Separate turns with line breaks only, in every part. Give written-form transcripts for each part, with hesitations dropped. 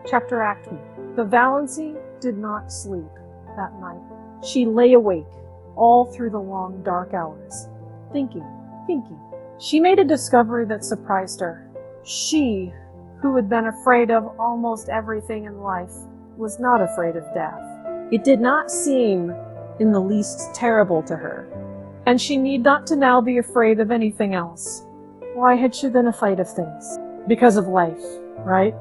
Chapter Act 1. The Valancy did not sleep that night. She lay awake all through the long dark hours, thinking. She made a discovery that surprised her. She, who had been afraid of almost everything in life, was not afraid of death. It did not seem in the least terrible to her, and she need not to now be afraid of anything else. Why had she been afraid of things? Because of life, right?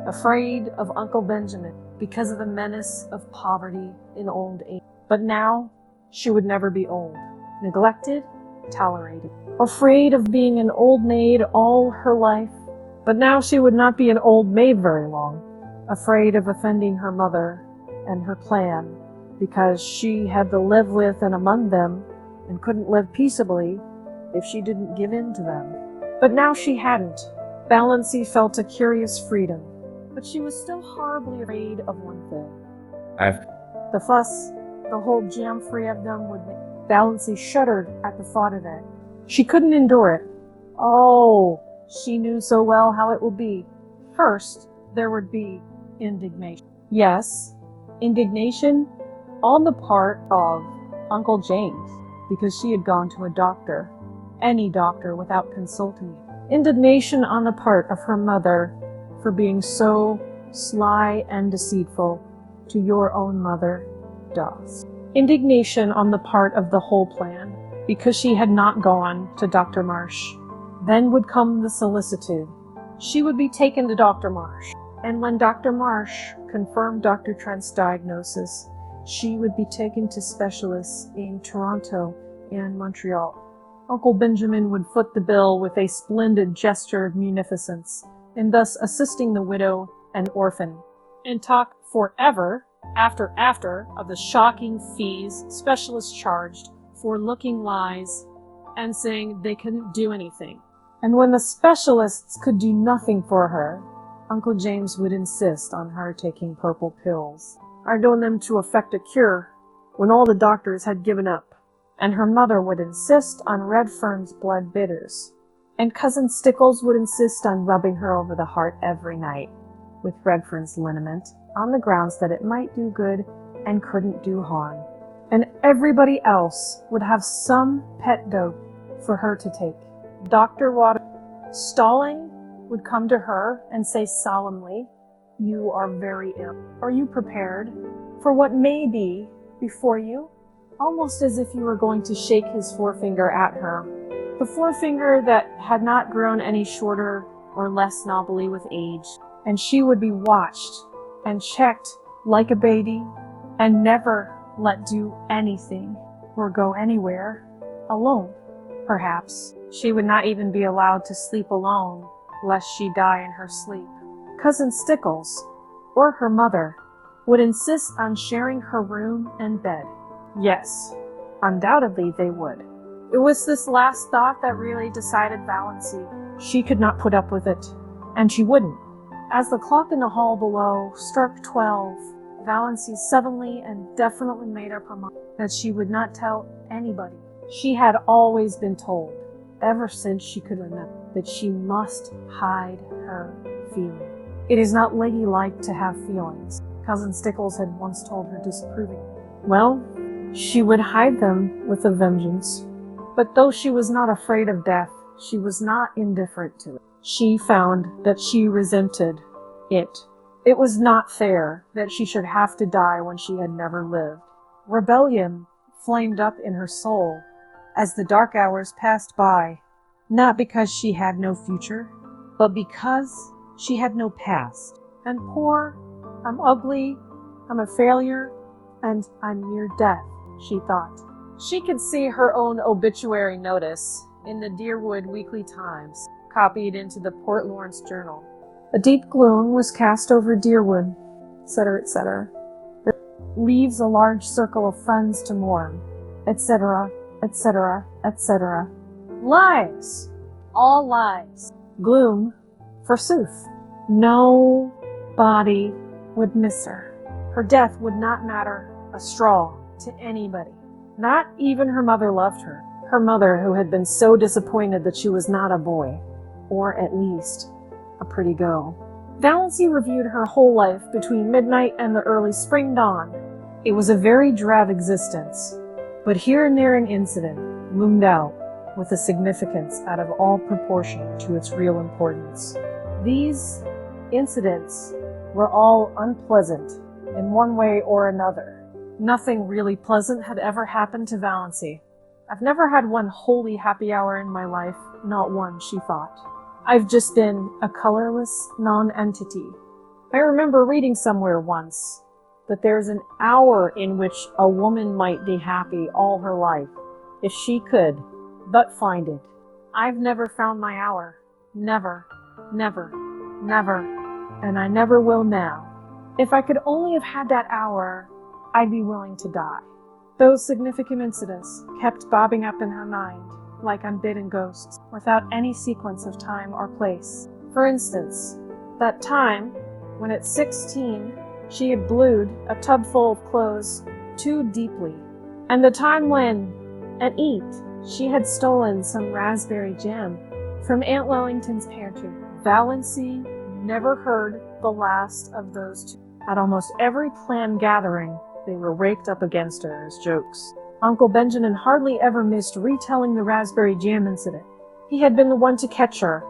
Afraid of Uncle Benjamin, because of the menace of poverty in old age. But now, she would never be old. Neglected, tolerated. Afraid of being an old maid all her life. But now she would not be an old maid very long. Afraid of offending her mother and her clan, because she had to live with and among them, and couldn't live peaceably if she didn't give in to them. But now she hadn't. Valancy felt a curious freedom. But she was still horribly afraid of one thing. The fuss, the whole jam-free of them would make. Valancy shuddered at the thought of it. She couldn't endure it. Oh, she knew so well how it would be. First, there would be indignation. Yes, indignation on the part of Uncle James, because she had gone to a doctor, any doctor, without consulting him. Indignation on the part of her mother for being so sly and deceitful to your own mother does. Indignation on the part of the whole plan, because she had not gone to Dr. Marsh. Then would come the solicitude. She would be taken to Dr. Marsh, and when Dr. Marsh confirmed Dr. Trent's diagnosis, she would be taken to specialists in Toronto and Montreal. Uncle Benjamin would foot the bill with a splendid gesture of munificence, and thus assisting the widow and orphan, and talk forever after of the shocking fees specialists charged for looking lies and saying they couldn't do anything. And when the specialists could do nothing for her, Uncle James would insist on her taking purple pills, or known them to effect a cure when all the doctors had given up. And her mother would insist on Redfern's blood bitters, and Cousin Stickles would insist on rubbing her over the heart every night with Redfern's liniment, on the grounds that it might do good and couldn't do harm. And everybody else would have some pet dope for her to take. Dr. Stirling would come to her and say solemnly, "You are very ill. Are you prepared for what may be before you?" Almost as if you were going to shake his forefinger at her. The forefinger that had not grown any shorter or less knobbly with age. And she would be watched and checked like a baby, and never let do anything or go anywhere alone. Perhaps she would not even be allowed to sleep alone, lest she die in her sleep. Cousin Stickles, or her mother, would insist on sharing her room and bed. Yes, undoubtedly they would. It was this last thought that really decided Valancy. She could not put up with it, and she wouldn't. As the clock in the hall below struck 12, Valancy suddenly and definitely made up her mind that she would not tell anybody. She had always been told, ever since she could remember, that she must hide her feelings. It is not ladylike to have feelings, Cousin Stickles had once told her disapprovingly. Well, she would hide them with a vengeance. But though she was not afraid of death, she was not indifferent to it. She found that she resented it. It was not fair that she should have to die when she had never lived. Rebellion flamed up in her soul as the dark hours passed by, not because she had no future, but because she had no past. I'm poor, I'm ugly, I'm a failure, and I'm near death, she thought. She could see her own obituary notice in the Deerwood Weekly Times, copied into the Port Lawrence Journal. A deep gloom was cast over Deerwood, etc., etc. It leaves a large circle of friends to mourn, etc., etc., etc. Lies! All lies. Gloom, forsooth. Nobody would miss her. Her death would not matter a straw to anybody. Not even her mother loved her. Her mother, who had been so disappointed that she was not a boy, or at least a pretty girl. Valancy reviewed her whole life between midnight and the early spring dawn. It was a very drab existence, but here and there an incident loomed out with a significance out of all proportion to its real importance. These incidents were all unpleasant in one way or another. Nothing really pleasant had ever happened to Valancy. I've never had one wholly happy hour in my life, not one, she thought. I've just been a colorless non-entity. I remember reading somewhere once that there's an hour in which a woman might be happy all her life, if she could but find it. I've never found my hour. Never, never, never, and I never will now. If I could only have had that hour, I'd be willing to die. Those significant incidents kept bobbing up in her mind, like unbidden ghosts, without any sequence of time or place. For instance, that time when at 16 she had blued a tub full of clothes too deeply, and the time when, at 8, she had stolen some raspberry jam from Aunt Wellington's pantry. Valancy never heard the last of those two. At almost every planned gathering, they were raked up against her as jokes. Uncle Benjamin hardly ever missed retelling the raspberry jam incident. He had been the one to catch her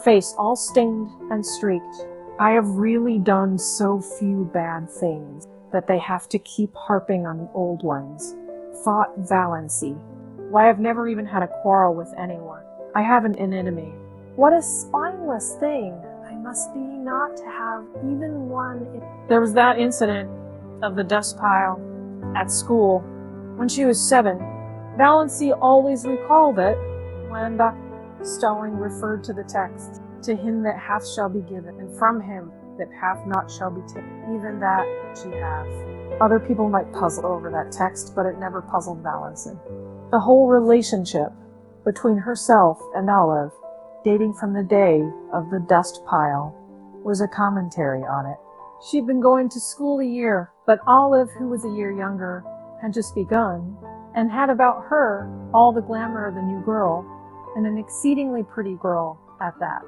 face all stained and streaked. I have really done so few bad things that they have to keep harping on the old ones, thought Valancy. Why, I've never even had a quarrel with anyone. I haven't an enemy. What a spineless thing I must be not to have even one. There was that incident of the dust pile at school when she was 7. Valancy always recalled it when Dr. Stirling referred to the text, "To him that hath shall be given, and from him that hath not shall be taken, even that she hath." Other people might puzzle over that text, but it never puzzled Valancy. The whole relationship between herself and Olive, dating from the day of the dust pile, was a commentary on it. She'd been going to school a year, but Olive, who was a year younger, had just begun, and had about her all the glamour of the new girl, and an exceedingly pretty girl at that.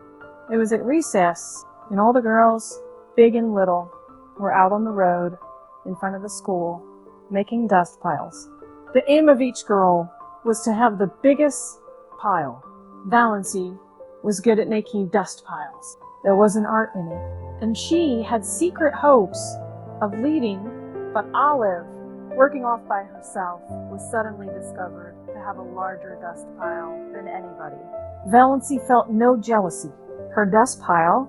It was at recess, and all the girls, big and little, were out on the road in front of the school, making dust piles. The aim of each girl was to have the biggest pile. Valancy was good at making dust piles. There was an art in it, and she had secret hopes of leading, but Olive, working off by herself, was suddenly discovered to have a larger dust pile than anybody. Valancy felt no jealousy. Her dust pile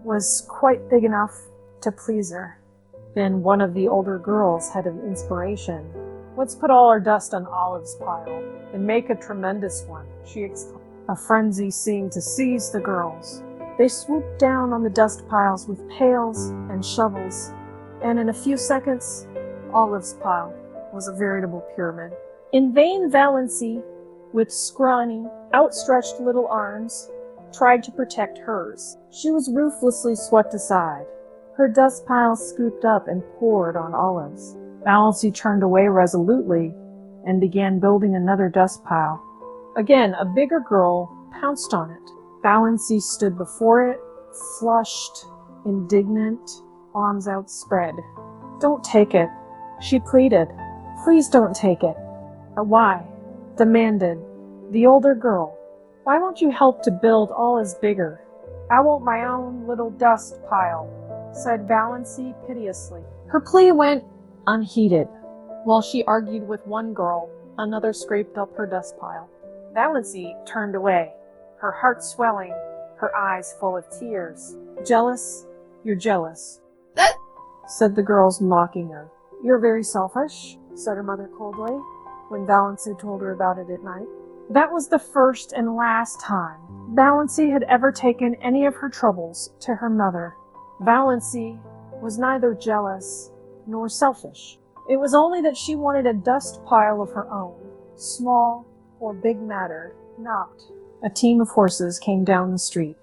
was quite big enough to please her. Then one of the older girls had an inspiration. "Let's put all our dust on Olive's pile and make a tremendous one," she exclaimed. A frenzy seemed to seize the girls. They swooped down on the dust piles with pails and shovels, and in a few seconds, Olive's pile was a veritable pyramid. In vain Valancy, with scrawny, outstretched little arms, tried to protect hers. She was ruthlessly swept aside. Her dust pile scooped up and poured on Olive's. Valancy turned away resolutely and began building another dust pile. Again, a bigger girl pounced on it. Valancy stood before it, flushed, indignant, arms outspread. "Don't take it," she pleaded. "Please don't take it." "Why?" demanded the older girl. "Why won't you help to build all is bigger?" "I want my own little dust pile," said Valancy piteously. Her plea went unheeded. While she argued with one girl, another scraped up her dust pile. Valancy turned away, her heart swelling, her eyes full of tears. "Jealous? You're jealous," said the girls, mocking her. "You're very selfish," said her mother coldly, when Valancy told her about it at night. That was the first and last time Valancy had ever taken any of her troubles to her mother. Valancy was neither jealous nor selfish. It was only that she wanted a dust pile of her own. Small or big mattered not. A team of horses came down the street.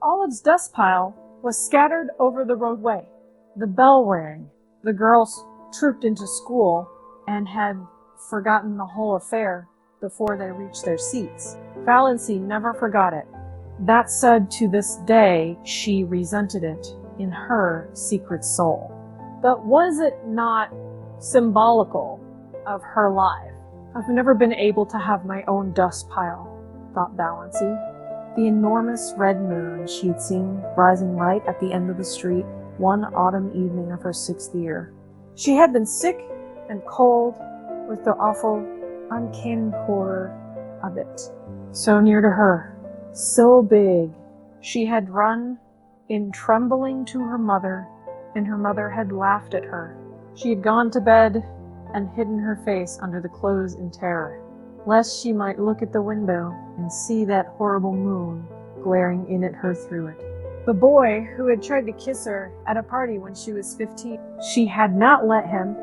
Olive's dust pile was scattered over the roadway. The bell rang. The girls trooped into school and had forgotten the whole affair before they reached their seats. Valancy never forgot it. That said, to this day, she resented it. in her secret soul. But was it not symbolical of her life? I've never been able to have my own dust pile, thought Valancy. The enormous red moon she'd seen rising right at the end of the street one autumn evening of her 6th year. She had been sick and cold with the awful, uncanny horror of it. So near to her, so big. She had run in trembling to her mother, and her mother had laughed at her. She had gone to bed and hidden her face under the clothes in terror, lest she might look at the window and see that horrible moon glaring in at her through it. The boy who had tried to kiss her at a party when she was 15, she had not let him.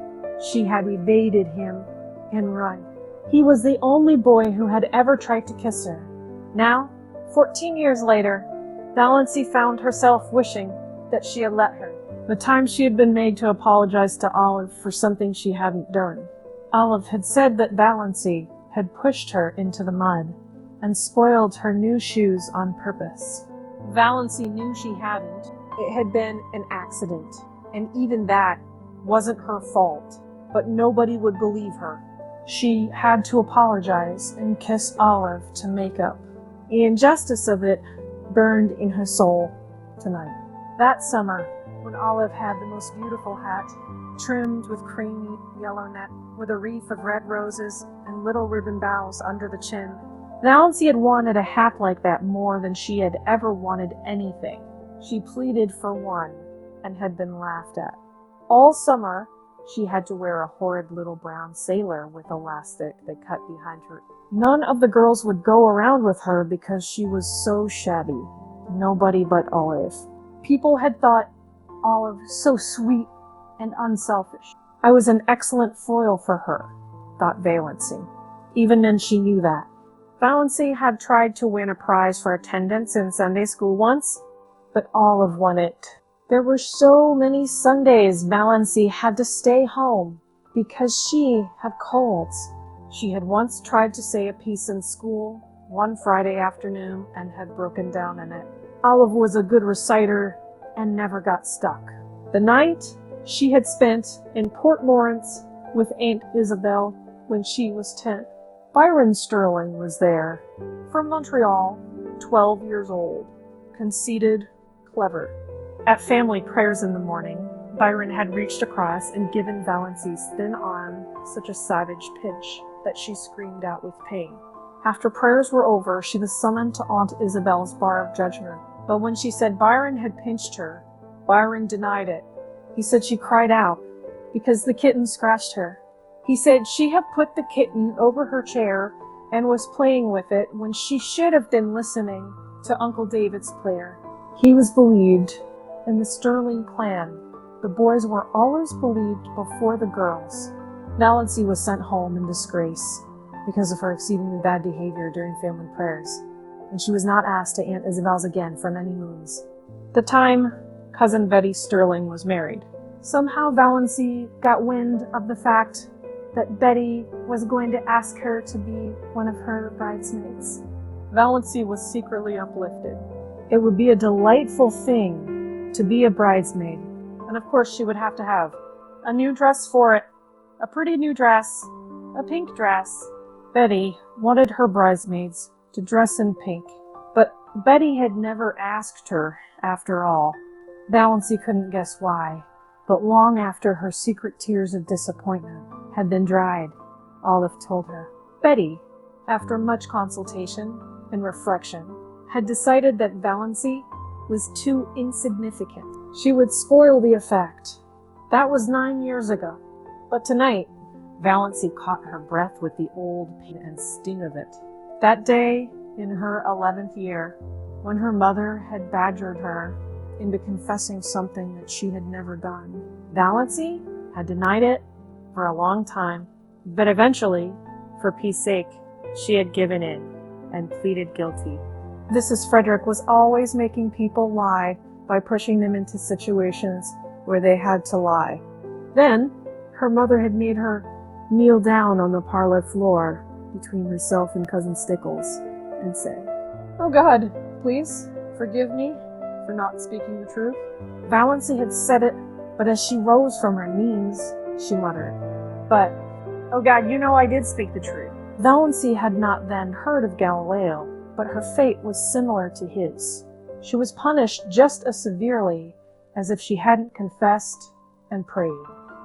She had evaded him and run. He was the only boy who had ever tried to kiss her. Now, 14 years later, Valancy found herself wishing that she had let her. The time she had been made to apologize to Olive for something she hadn't done. Olive had said that Valancy had pushed her into the mud and spoiled her new shoes on purpose. Valancy knew she hadn't. It had been an accident, and even that wasn't her fault, but nobody would believe her. She had to apologize and kiss Olive to make up. The injustice of it burned in her soul tonight. That summer, when Olive had the most beautiful hat, trimmed with creamy yellow net, with a wreath of red roses and little ribbon bows under the chin, Valancy had wanted a hat like that more than she had ever wanted anything. She pleaded for one and had been laughed at. All summer, she had to wear a horrid little brown sailor with elastic that cut behind her. None of the girls would go around with her because she was so shabby. Nobody but Olive. People had thought Olive so sweet and unselfish. I was an excellent foil for her, thought Valancy. Even then she knew that. Valancy had tried to win a prize for attendance in Sunday school once, but Olive won it. There were so many Sundays Valancy had to stay home because she had colds. She had once tried to say a piece in school one Friday afternoon and had broken down in it. Olive was a good reciter and never got stuck. The night she had spent in Port Lawrence with Aunt Isabel when she was 10. Byron Stirling was there, from Montreal, 12 years old, conceited, clever. At family prayers in the morning, Byron had reached across and given Valancy's thin arm such a savage pinch that she screamed out with pain. After prayers were over, she was summoned to Aunt Isabel's bar of judgment. But when she said Byron had pinched her, Byron denied it. He said she cried out because the kitten scratched her. He said she had put the kitten over her chair and was playing with it when she should have been listening to Uncle David's prayer. He was believed in the Stirling clan. The boys were always believed before the girls. Valancy was sent home in disgrace because of her exceedingly bad behavior during family prayers, and she was not asked to Aunt Isabel's again for many moons. The time Cousin Betty Stirling was married. Somehow Valancy got wind of the fact that Betty was going to ask her to be one of her bridesmaids. Valancy was secretly uplifted. It would be a delightful thing to be a bridesmaid, and of course she would have to have a new dress for it, a pretty new dress, a pink dress. Betty wanted her bridesmaids to dress in pink, but Betty had never asked her after all. Valancy couldn't guess why, but long after her secret tears of disappointment had been dried, Olive told her. Betty, after much consultation and reflection, had decided that Valancy was too insignificant. She would spoil the effect. That was 9 years ago. But tonight, Valancy caught her breath with the old pain and sting of it. That day, in her 11th year, when her mother had badgered her into confessing something that she had never done, Valancy had denied it for a long time, but eventually, for peace sake, she had given in and pleaded guilty. Mrs. Frederick was always making people lie by pushing them into situations where they had to lie. Then, her mother had made her kneel down on the parlor floor between herself and Cousin Stickles and say, "Oh God, please forgive me for not speaking the truth. Valancy had said it, but as she rose from her knees, she muttered, "But, oh God, you know I did speak the truth." Valancy had not then heard of Galileo, but her fate was similar to his. She was punished just as severely as if she hadn't confessed and prayed.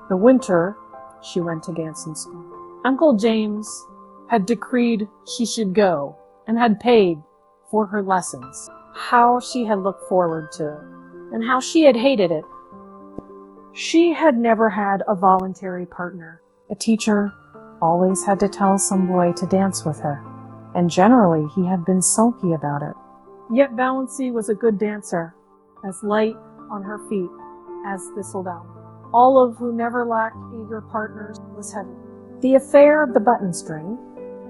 The winter, she went to Ganson School. Uncle James had decreed she should go and had paid for her lessons. How she had looked forward to, and how she had hated it. She had never had a voluntary partner. A teacher always had to tell some boy to dance with her, and generally he had been sulky about it. Yet Valancy was a good dancer, as light on her feet as thistledown. Olive, who never lacked eager partners, was heavy. The affair of the button string,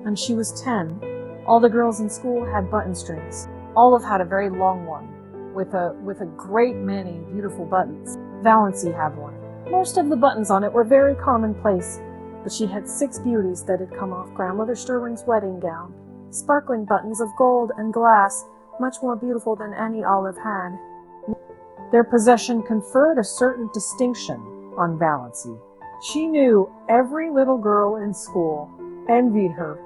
and she was 10, all the girls in school had button strings. Olive had a very long one, with a great many beautiful buttons. Valancy had one. Most of the buttons on it were very commonplace, but she had 6 beauties that had come off Grandmother Stirling's wedding gown, sparkling buttons of gold and glass, much more beautiful than any Olive had. Their possession conferred a certain distinction on Valancy. She knew every little girl in school envied her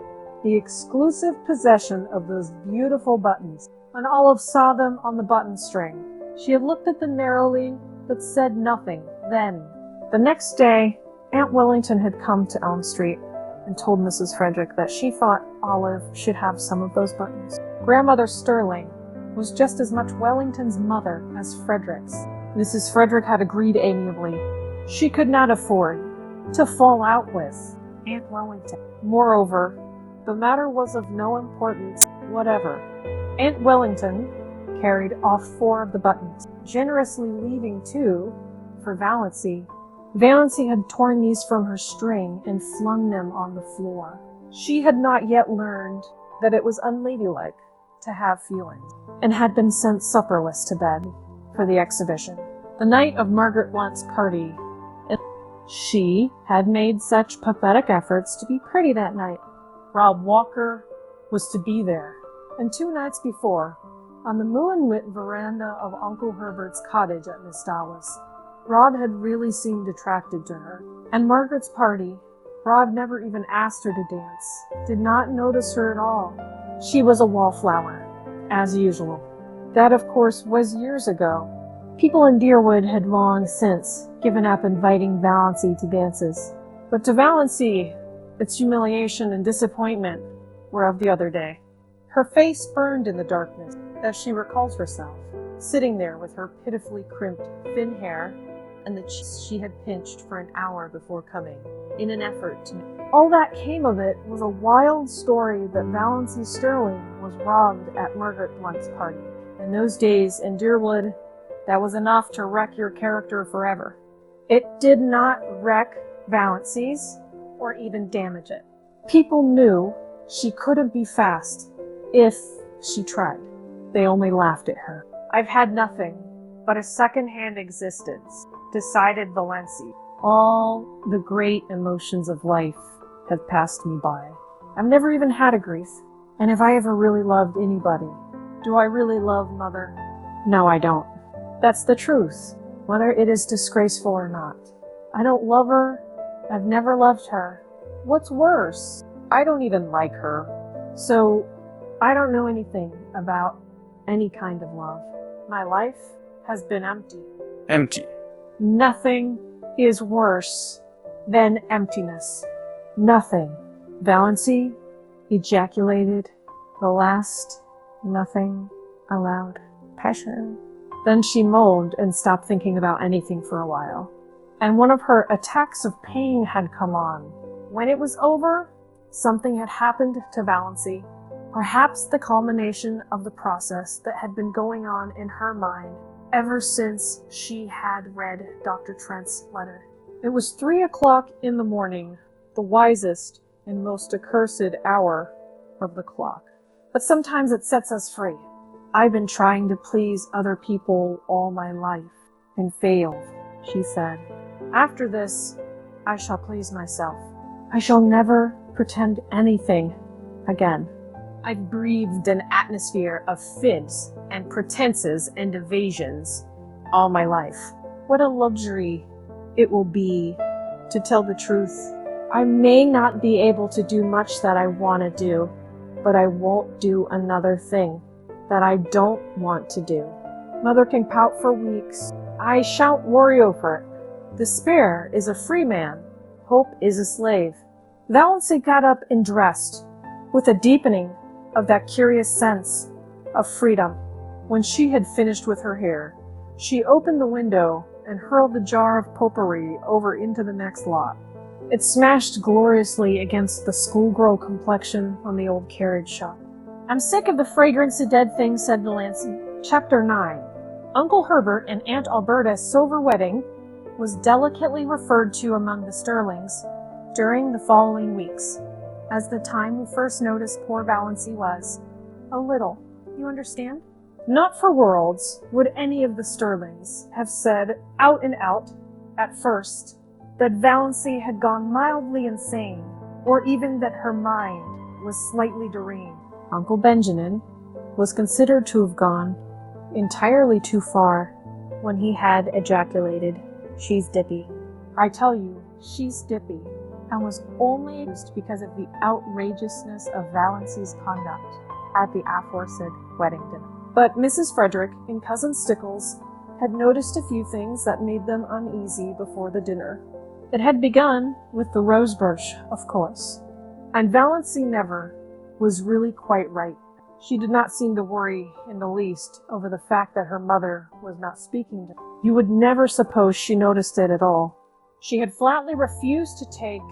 the exclusive possession of those beautiful buttons. When Olive saw them on the button string, she had looked at them narrowly, but said nothing then. The next day, Aunt Wellington had come to Elm Street and told Mrs. Frederick that she thought Olive should have some of those buttons. Grandmother Stirling was just as much Wellington's mother as Frederick's. Mrs. Frederick had agreed amiably. She could not afford to fall out with Aunt Wellington. Moreover, the matter was of no importance whatever. Aunt Wellington carried off 4 of the buttons, generously leaving 2 for Valancy. Valancy had torn these from her string and flung them on the floor. She had not yet learned that it was unladylike to have feelings, and had been sent supperless to bed for the exhibition. The night of Margaret Blunt's party, she had made such pathetic efforts to be pretty that night. Rob Walker was to be there, and 2 nights before, on the moonlit veranda of Uncle Herbert's cottage at Miss Dallas, Rob had really seemed attracted to her. And Margaret's party, Rob never even asked her to dance, did not notice her at all. She was a wallflower, as usual. That, of course, was years ago. People in Deerwood had long since given up inviting Valancy to dances. But to Valancy, its humiliation and disappointment were of the other day. Her face burned in the darkness as she recalled herself, sitting there with her pitifully crimped, thin hair and the cheeks she had pinched for an hour before coming, in an effort to... All that came of it was a wild story that Valancy Stirling was robbed at Margaret Blunt's party. In those days in Deerwood, that was enough to wreck your character forever. It did not wreck Valancy's or even damage it. People knew she couldn't be fast if she tried. They only laughed at her. "I've had nothing but a second-hand existence," decided Valancy. "All the great emotions of life have passed me by. I've never even had a grief. And if I ever really loved anybody, do I really love Mother? No, I don't. That's the truth, whether it is disgraceful or not. I don't love her. I've never loved her. What's worse, I don't even like her. So I don't know anything about any kind of love. My life has been empty."
Empty.
Nothing is worse than emptiness. Nothing. Valancy ejaculated the last nothing aloud, passionately. Then she moaned and stopped thinking about anything for a while. And one of her attacks of pain had come on. When it was over, something had happened to Valancy. Perhaps the culmination of the process that had been going on in her mind ever since she had read Dr. Trent's letter. It was 3 o'clock in the morning, the wisest and most accursed hour of the clock. But sometimes it sets us free. "I've been trying to please other people all my life, and failed," she said. "After this, I shall please myself. I shall never pretend anything again." I've breathed an atmosphere of fibs and pretenses and evasions all my life. What a luxury it will be to tell the truth. I may not be able to do much that I want to do, but I won't do another thing that I don't want to do. Mother can pout for weeks. I shan't worry over it. Despair is a free man. Hope is a slave. Valancy got up and dressed, with a deepening of that curious sense of freedom. When she had finished with her hair, she opened the window and hurled the jar of potpourri over into the next lot. It smashed gloriously against the schoolgirl complexion on the old carriage shop. I'm sick of the fragrance of dead things, said Valancy. Chapter 9. Uncle Herbert and Aunt Alberta's silver wedding was delicately referred to among the Stirlings during the following weeks, as the time we first noticed poor Valancy was a little, you understand? Not for worlds would any of the Stirlings have said out and out, at first, that Valancy had gone mildly insane, or even that her mind was slightly deranged. Uncle Benjamin was considered to have gone entirely too far when he had ejaculated, "She's dippy." I tell you, she's dippy, and was only used because of the outrageousness of Valancy's conduct at the aforesaid wedding dinner. But Mrs. Frederick and Cousin Stickles had noticed a few things that made them uneasy before the dinner. It had begun with the rose bush, of course, and Valancy never was really quite right. She did not seem to worry in the least over the fact that her mother was not speaking to her. You would never suppose she noticed it at all. She had flatly refused to take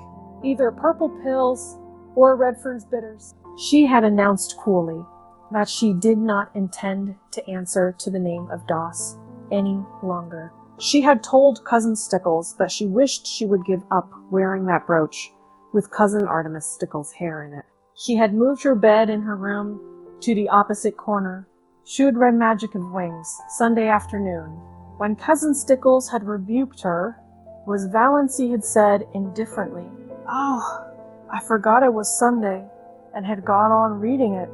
either purple pills or Redfern's bitters. She had announced coolly that she did not intend to answer to the name of Doss any longer. She had told Cousin Stickles that she wished she would give up wearing that brooch with Cousin Artemis Stickles' hair in it. She had moved her bed in her room to the opposite corner. She would read Magic of Wings Sunday afternoon. When Cousin Stickles had rebuked her, was Valancy had said indifferently, "Oh, I forgot it was Sunday," and had gone on reading it.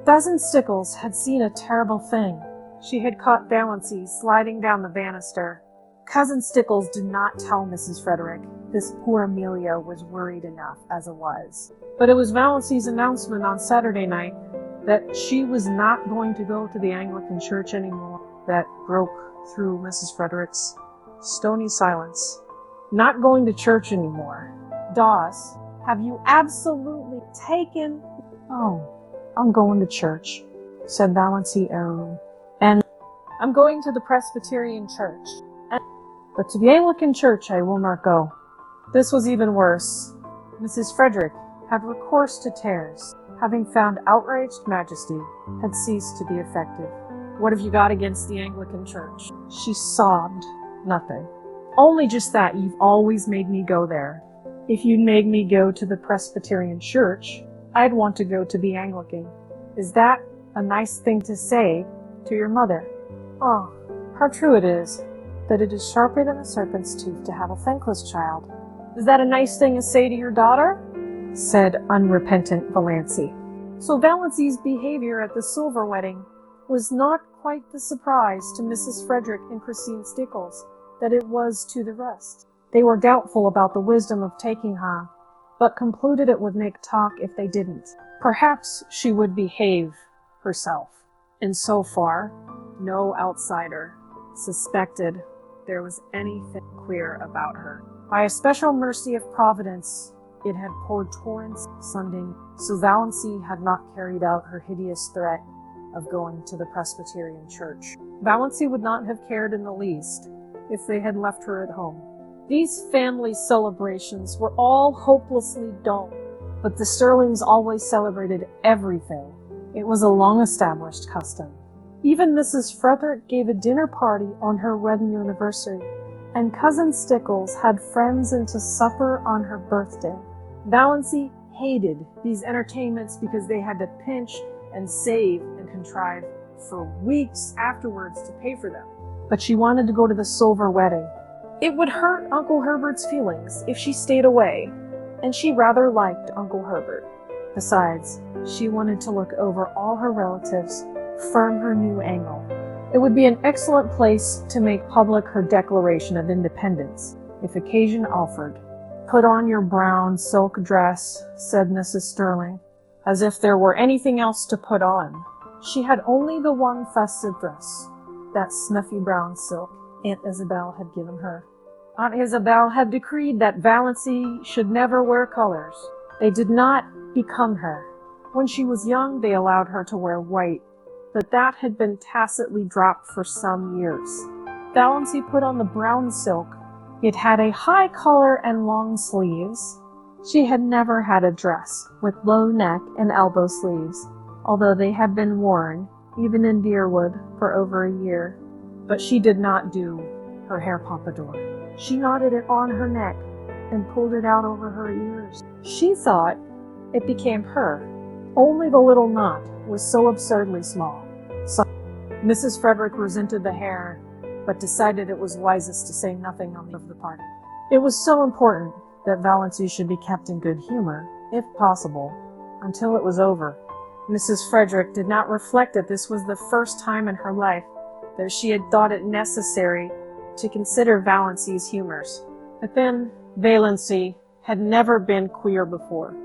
Cousin Stickles had seen a terrible thing. She had caught Valancy sliding down the banister. Cousin Stickles did not tell Mrs. Frederick. This poor Amelia was worried enough as it was. But it was Valancy's announcement on Saturday night that she was not going to go to the Anglican church anymore that broke through Mrs. Frederick's stony silence. Not going to church anymore. Doss, have you absolutely taken... "Oh, I'm going to church," said Valancy airily. "And I'm going to the Presbyterian church. But to the Anglican church I will not go." This was even worse. Mrs. Frederick had recourse to tears, having found outraged majesty had ceased to be effective. "What have you got against the Anglican church?" She sobbed. "Nothing. Only just that you've always made me go there. If you'd made me go to the Presbyterian church, I'd want to go to the Anglican. Is that a nice thing to say to your mother?" "Oh, how true it is that it is sharper than a serpent's tooth to have a thankless child." "Is that a nice thing to say to your daughter?" said unrepentant Valancy. So Valancy's behavior at the silver wedding was not quite the surprise to Mrs. Frederick and Christine Stickles that it was to the rest. They were doubtful about the wisdom of taking her, but concluded it would make talk if they didn't. Perhaps she would behave herself. And so far, no outsider suspected there was anything queer about her. By a special mercy of Providence, it had poured torrents Sunday, so Valancy had not carried out her hideous threat of going to the Presbyterian church. Valancy would not have cared in the least if they had left her at home. These family celebrations were all hopelessly dull, but the Stirlings always celebrated everything. It was a long-established custom. Even Mrs. Frederick gave a dinner party on her wedding anniversary, and Cousin Stickles had friends in to supper on her birthday. Valancy hated these entertainments because they had to pinch and save and contrive for weeks afterwards to pay for them. But she wanted to go to the silver wedding. It would hurt Uncle Herbert's feelings if she stayed away, and she rather liked Uncle Herbert. Besides, she wanted to look over all her relatives, firm her new angle. It would be an excellent place to make public her Declaration of Independence, if occasion offered. "Put on your brown silk dress," said Mrs. Stirling, as if there were anything else to put on. She had only the one festive dress, that snuffy brown silk Aunt Isabel had given her. Aunt Isabel had decreed that Valancy should never wear colors. They did not become her. When she was young, they allowed her to wear white, but that had been tacitly dropped for some years. Valancy put on the brown silk. It had a high collar and long sleeves. She had never had a dress with low neck and elbow sleeves, although they had been worn, even in Deerwood, for over a year. But she did not do her hair pompadour. She knotted it on her neck and pulled it out over her ears. She thought it became her. Only the little knot was so absurdly small. So Mrs. Frederick resented the hair, but decided it was wisest to say nothing on the party. It was so important that Valancy should be kept in good humor, if possible, until it was over. Mrs. Frederick did not reflect that this was the first time in her life that she had thought it necessary to consider Valancy's humors. But then, Valancy had never been queer before.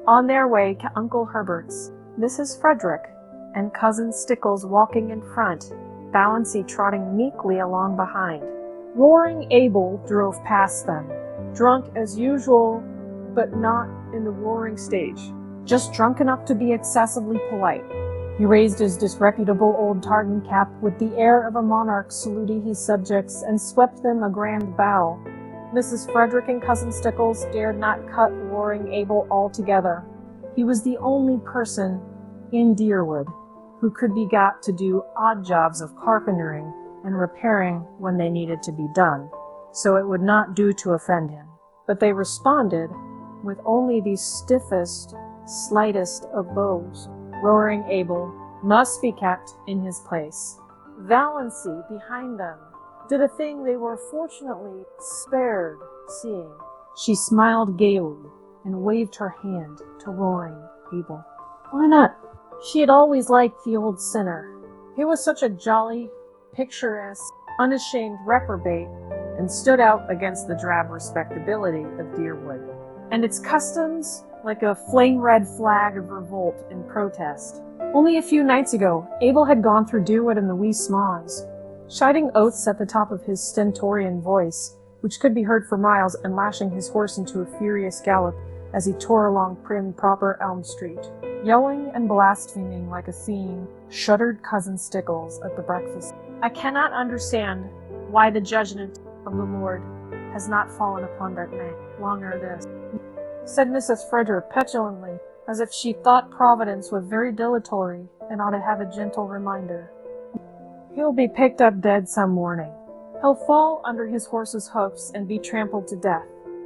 On their way to Uncle Herbert's, Mrs. Frederick and Cousin Stickles walking in front, Valancy trotting meekly along behind. Roaring Abel drove past them, drunk as usual, but not in the roaring stage, just drunk enough to be excessively polite. He raised his disreputable old tartan cap with the air of a monarch saluting his subjects and swept them a grand bow. Mrs. Frederick and Cousin Stickles dared not cut Roaring Abel altogether. He was the only person in Deerwood who could be got to do odd jobs of carpentering and repairing when they needed to be done, so it would not do to offend him. But they responded with only the stiffest, slightest of bows. Roaring Abel must be kept in his place. Valancy, behind them, did a thing they were fortunately spared seeing. She smiled gaily and waved her hand to Roaring Abel. Why not? She had always liked the old sinner. He was such a jolly, picturesque, unashamed reprobate, and stood out against the drab respectability of Deerwood, and its customs like a flame-red flag of revolt and protest. Only a few nights ago, Abel had gone through Deerwood in the wee smalls, shouting oaths at the top of his stentorian voice, which could be heard for miles, and lashing his horse into a furious gallop as he tore along prim, proper Elm Street. Yelling and blaspheming like a fiend, shuddered Cousin Stickles at the breakfast. I cannot understand why the judgment of the Lord has not fallen upon that man long ere this, said Mrs. Frederick petulantly, as if she thought Providence was very dilatory and ought to have a gentle reminder. He'll be picked up dead some morning. He'll fall under his horse's hoofs and be trampled to death,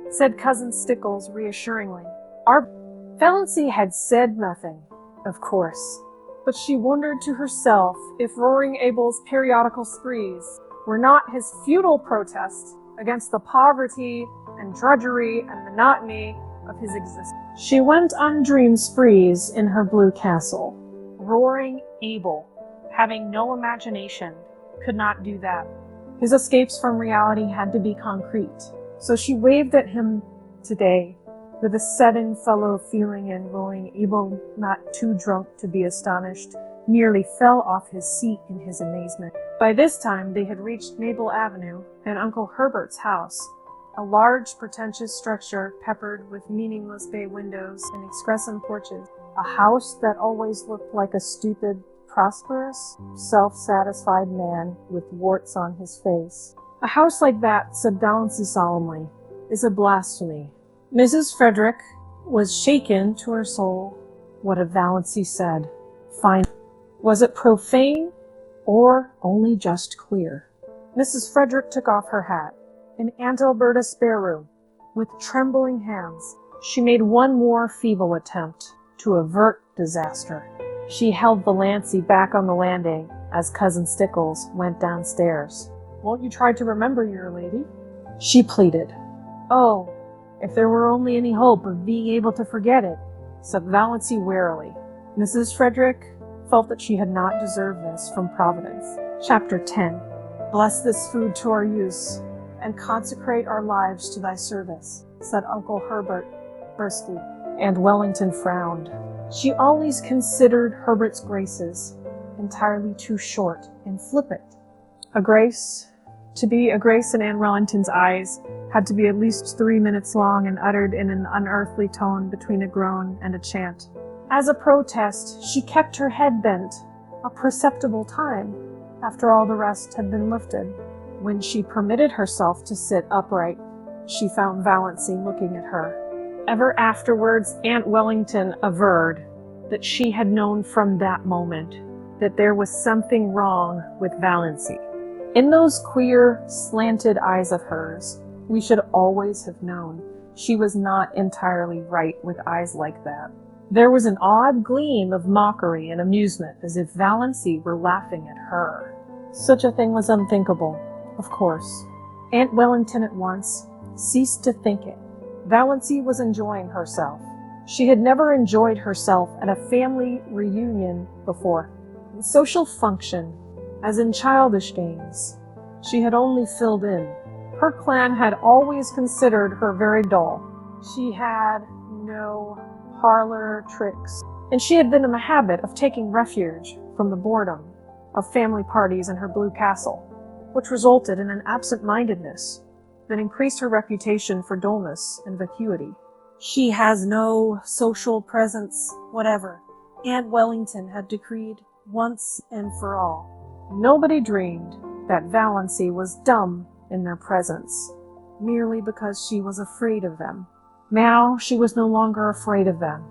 said Cousin Stickles reassuringly. Our Valancy had said nothing, of course, but she wondered to herself if Roaring Abel's periodical sprees were not his futile protest against the poverty and drudgery and monotony of his existence. She went on dream sprees in her blue castle. Roaring Abel, having no imagination, could not do that. His escapes from reality had to be concrete, so she waved at him today with a sudden fellow feeling, and Roaring Abel, not too drunk to be astonished, nearly fell off his seat in his amazement. By this time they had reached Maple Avenue and Uncle Herbert's house, a large, pretentious structure peppered with meaningless bay windows and excrescent porches, a house that always looked like a stupid, prosperous, self-satisfied man with warts on his face. A house like that, said Valancy solemnly, is a blasphemy. Mrs. Frederick was shaken to her soul. What had Valancy said? Fine. Was it profane or only just queer? Mrs. Frederick took off her hat. In Aunt Alberta's spare room, with trembling hands, she made one more feeble attempt to avert disaster. She held Valancy back on the landing as Cousin Stickles went downstairs. Won't you try to remember, your lady? She pleaded. Oh, if there were only any hope of being able to forget it. said Valancy warily. Mrs. Frederick felt that she had not deserved this from Providence. Chapter 10. Bless this food to our use, and consecrate our lives to thy service, said Uncle Herbert briskly, and Wellington frowned. She always considered Herbert's graces entirely too short and flippant. A grace, to be a grace in Anne Wellington's eyes, had to be at least 3 minutes long and uttered in an unearthly tone between a groan and a chant. As a protest, she kept her head bent a perceptible time after all the rest had been lifted. When she permitted herself to sit upright, she found Valancy looking at her. Ever afterwards, Aunt Wellington averred that she had known from that moment that there was something wrong with Valancy. In those queer, slanted eyes of hers, we should always have known she was not entirely right with eyes like that. There was an odd gleam of mockery and amusement, as if Valancy were laughing at her. Such a thing was unthinkable, of course. Aunt Wellington at once ceased to think it. Valancy was enjoying herself. She had never enjoyed herself at a family reunion before. In social function, as in childish games, she had only filled in. Her clan had always considered her very dull. She had no parlor tricks, and she had been in the habit of taking refuge from the boredom of family parties in her blue castle, which resulted in an absent-mindedness that increased her reputation for dullness and vacuity. She has no social presence whatever, Aunt Wellington had decreed once and for all. Nobody dreamed that Valancy was dumb in their presence, merely because she was afraid of them. Now she was no longer afraid of them.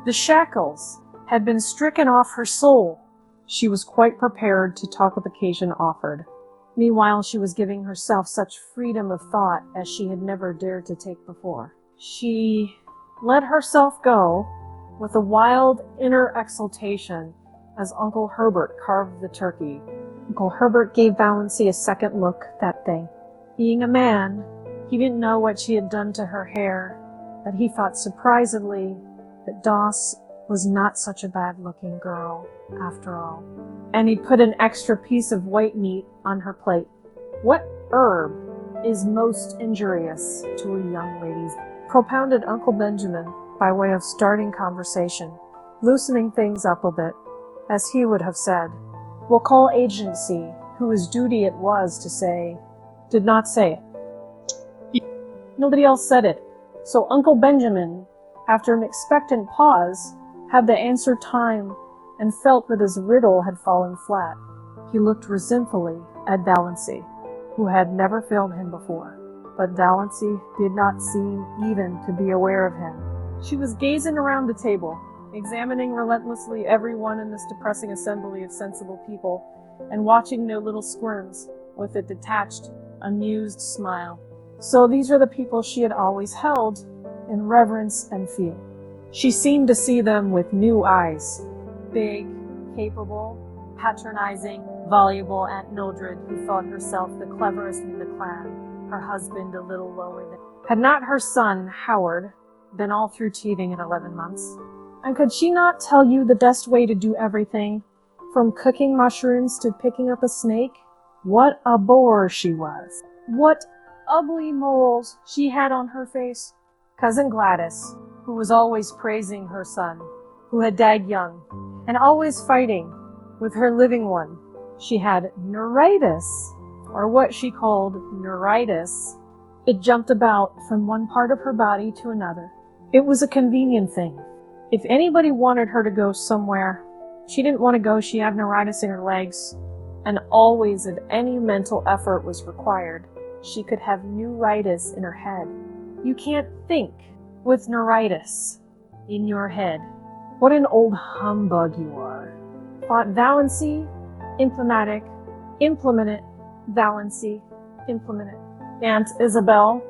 The shackles had been stricken off her soul. She was quite prepared to talk if occasion offered. Meanwhile, she was giving herself such freedom of thought as she had never dared to take before. She let herself go with a wild inner exultation as Uncle Herbert carved the turkey. Uncle Herbert gave Valancy a second look that day. Being a man, he didn't know what she had done to her hair, but he thought surprisedly that Doss was not such a bad-looking girl, after all. And he put an extra piece of white meat on her plate. What herb is most injurious to a young lady? Propounded Uncle Benjamin by way of starting conversation, loosening things up a bit, as he would have said. We'll call agency, whose duty it was to say, did not say it. Nobody else said it. So Uncle Benjamin, after an expectant pause, had the answer time and felt that his riddle had fallen flat. He looked resentfully at Valancy, who had never failed him before. But Valancy did not seem even to be aware of him. She was gazing around the table, examining relentlessly everyone in this depressing assembly of sensible people, and watching their little squirms with a detached, amused smile. So these are the people she had always held in reverence and fear. She seemed to see them with new eyes. Big, capable, patronizing, voluble Aunt Mildred, who thought herself the cleverest in the clan, her husband a little lower than. Had not her son, Howard, been all through teething in 11 months? And could she not tell you the best way to do everything, from cooking mushrooms to picking up a snake? What a bore she was. What ugly moles she had on her face. Cousin Gladys, who was always praising her son, who had died young, and always fighting with her living one. She had neuritis, or what she called neuritis. It jumped about from one part of her body to another. It was a convenient thing. If anybody wanted her to go somewhere, she didn't want to go, she had neuritis in her legs, and always if any mental effort was required, she could have neuritis in her head. You can't think with neuritis in your head. What an old humbug you are. Thought Valancy, implement it, Valancy, implement it. Aunt Isabel.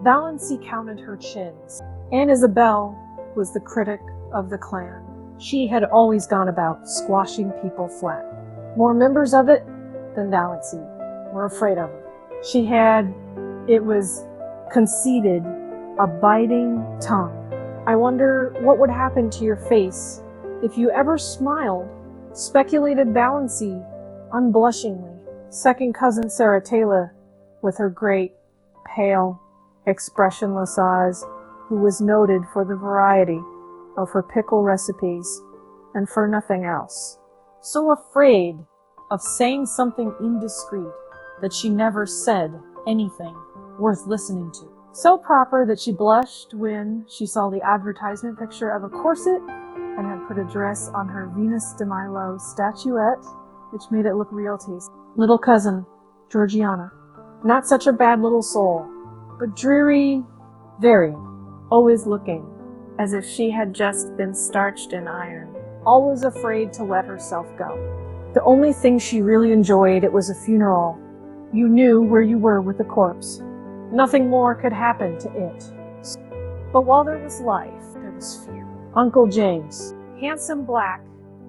Valancy counted her chins. Aunt Isabel was the critic of the clan. She had always gone about squashing people flat. More members of it than Valancy were afraid of her. She had, it was conceded, a biting tongue. I wonder what would happen to your face if you ever smiled, speculated Valancy unblushingly. Second cousin Sarah Taylor, with her great, pale, expressionless eyes, who was noted for the variety of her pickle recipes and for nothing else. So afraid of saying something indiscreet that she never said anything worth listening to. So proper that she blushed when she saw the advertisement picture of a corset and had put a dress on her Venus de Milo statuette, which made it look real tasty. Little cousin, Georgiana. Not such a bad little soul, but dreary, very, always looking as if she had just been starched in iron, always afraid to let herself go. The only thing she really enjoyed, it was a funeral. You knew where you were with the corpse. Nothing more could happen to it. But while there was life, there was fear. Uncle James, handsome black,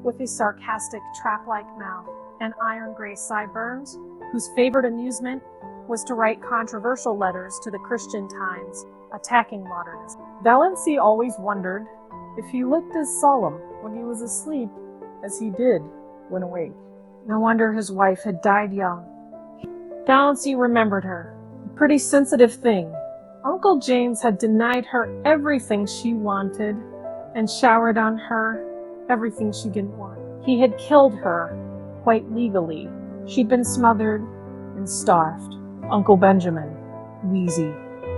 with his sarcastic trap-like mouth and iron-gray sideburns, whose favorite amusement was to write controversial letters to the Christian Times, attacking modernism. Valancy always wondered if he looked as solemn when he was asleep as he did when awake. No wonder his wife had died young. Valancy remembered her. A pretty sensitive thing. Uncle James had denied her everything she wanted and showered on her everything she didn't want. He had killed her, quite legally. She'd been smothered and starved. Uncle Benjamin, wheezy,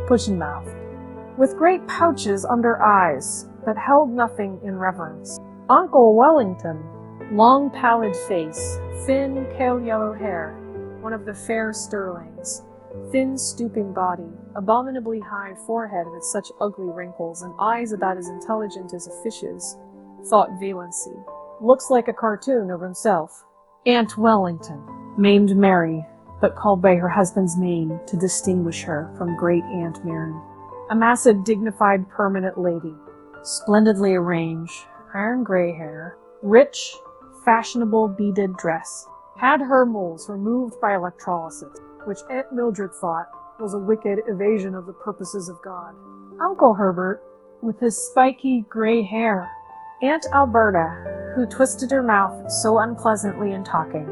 pushing-mouthed, with great pouches under eyes that held nothing in reverence. Uncle Wellington, long pallid face, thin pale yellow hair, one of the fair Stirlings, thin stooping body, abominably high forehead with such ugly wrinkles, and eyes about as intelligent as a fish's, thought Valancy. Looks like a cartoon of himself. Aunt Wellington, named Mary, but called by her husband's name to distinguish her from Great Aunt Mary. A massive, dignified, permanent lady, splendidly arranged, iron-gray hair, rich, fashionable beaded dress, had her moles removed by electrolysis, which Aunt Mildred thought was a wicked evasion of the purposes of God. Uncle Herbert, with his spiky gray hair. Aunt Alberta, who twisted her mouth so unpleasantly in talking,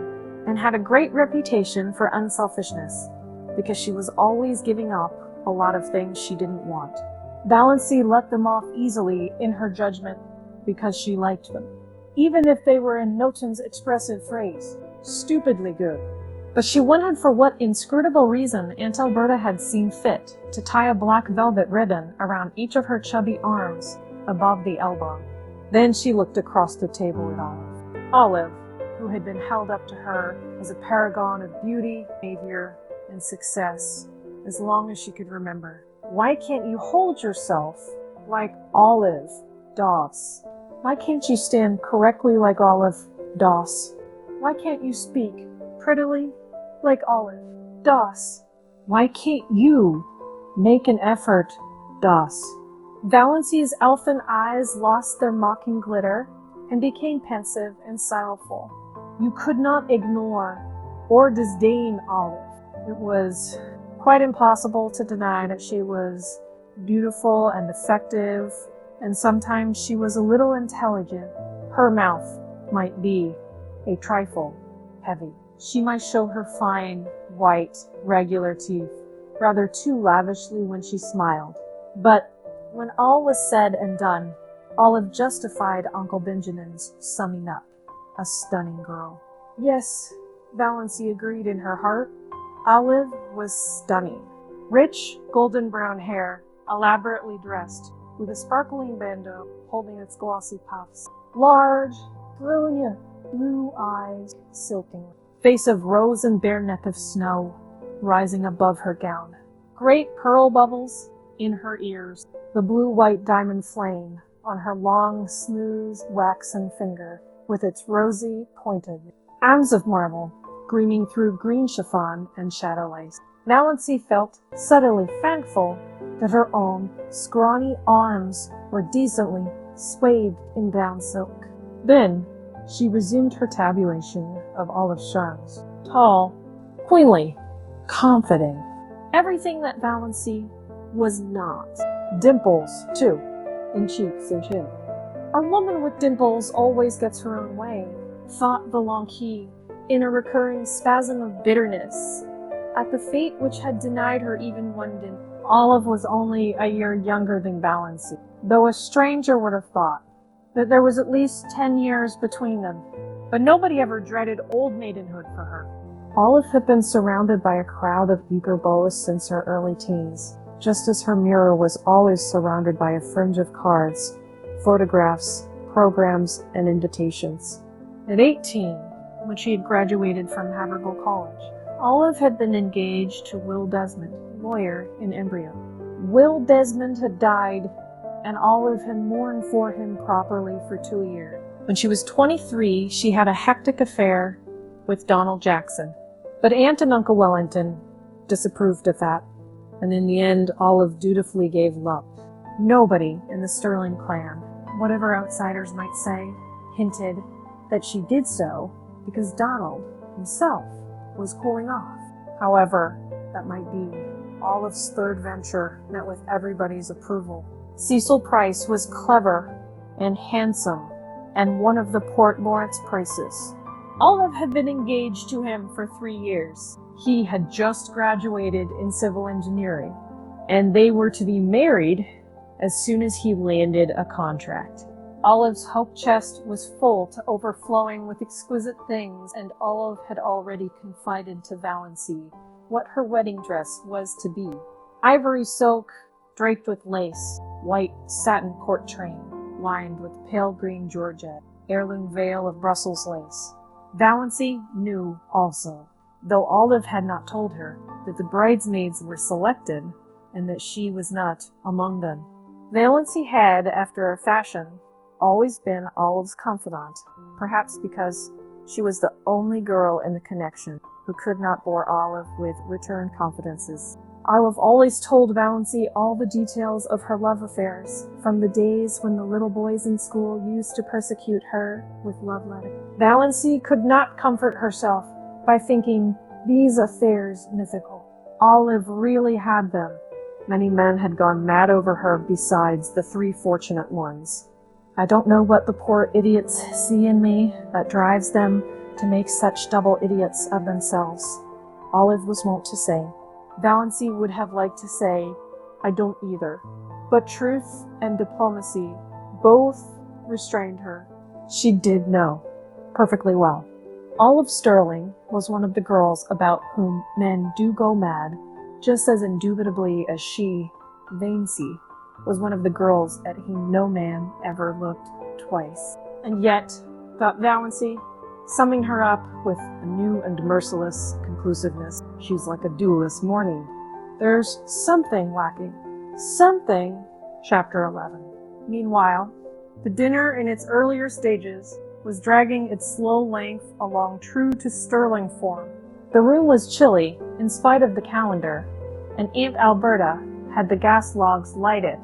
and had a great reputation for unselfishness, because she was always giving up a lot of things she didn't want. Valancy let them off easily in her judgment because she liked them, even if they were, in Noton's expressive phrase, stupidly good. But she wondered for what inscrutable reason Aunt Alberta had seen fit to tie a black velvet ribbon around each of her chubby arms above the elbow. Then she looked across the table at Olive. Olive, who had been held up to her as a paragon of beauty, behavior, and success as long as she could remember. Why can't you hold yourself like Olive Doss? Why can't you stand correctly like Olive Doss? Why can't you speak prettily like Olive Doss? Why can't you make an effort, Doss? Valancy's elfin eyes lost their mocking glitter and became pensive and sorrowful. You could not ignore or disdain Olive. It was quite impossible to deny that she was beautiful and effective, and sometimes she was a little intelligent. Her mouth might be a trifle heavy. She might show her fine, white, regular teeth rather too lavishly when she smiled. But when all was said and done, Olive justified Uncle Benjamin's summing up. A stunning girl. Yes, Valancy agreed in her heart. Olive was stunning. Rich, golden brown hair, elaborately dressed, with a sparkling bandeau holding its glossy puffs. Large, brilliant, blue eyes, silken. Face of rose and bare neck of snow, rising above her gown. Great pearl bubbles in her ears. The blue-white diamond flame on her long, smooth, waxen finger, with its rosy, pointed arms of marble, gleaming through green chiffon and shadow lace. Valancy felt suddenly thankful that her own scrawny arms were decently swathed in brown silk. Then she resumed her tabulation of Olive's charms. Tall, queenly, confident. Everything that Valancy was not. Dimples, too. in cheeks and chin. A woman with dimples always gets her own way, thought Valancy in a recurring spasm of bitterness at the fate which had denied her even one dimple. Olive was only a year younger than Valancy, though a stranger would have thought that there was at least 10 years between them. But nobody ever dreaded old maidenhood for her. Olive had been surrounded by a crowd of eager beaux since her early teens, just as her mirror was always surrounded by a fringe of cards, photographs, programs, and invitations. At 18, when she had graduated from Havergal College, Olive had been engaged to Will Desmond, lawyer in embryo. Will Desmond had died, and Olive had mourned for him properly for 2 years. When she was 23, she had a hectic affair with Donald Jackson, but Aunt and Uncle Wellington disapproved of that, and in the end, Olive dutifully gave love. Nobody in the Stirling clan, whatever outsiders might say, hinted that she did so because Donald himself was cooling off. However that might be, Olive's third venture met with everybody's approval. Cecil Price was clever and handsome and one of the Port Lawrence Prices. Olive had been engaged to him for 3 years. He had just graduated in civil engineering, and they were to be married as soon as he landed a contract. Olive's hope chest was full to overflowing with exquisite things, and Olive had already confided to Valancy what her wedding dress was to be. Ivory silk, draped with lace, white satin court train, lined with pale green georgette, heirloom veil of Brussels lace. Valancy knew also, though Olive had not told her, that the bridesmaids were selected and that she was not among them. Valancy had, after a fashion, always been Olive's confidant, perhaps because she was the only girl in the connection who could not bore Olive with return confidences. Olive always told Valancy all the details of her love affairs, from the days when the little boys in school used to persecute her with love letters. Valancy could not comfort herself by thinking these affairs mythical. Olive really had them. Many men had gone mad over her besides the 3 fortunate ones. I don't know what the poor idiots see in me that drives them to make such double idiots of themselves, Olive was wont to say. Valancy would have liked to say, I don't either. But truth and diplomacy both restrained her. She did know perfectly well. Olive Stirling was one of the girls about whom men do go mad, just as indubitably as she, Valancy, was one of the girls at whom no man ever looked twice. And yet, thought Valancy, summing her up with a new and merciless conclusiveness, she's like a duelist mourning. There's something lacking. Something. Chapter 11. Meanwhile, the dinner in its earlier stages was dragging its slow length along true to Stirling form. The room was chilly, in spite of the calendar, and Aunt Alberta had the gas logs lighted.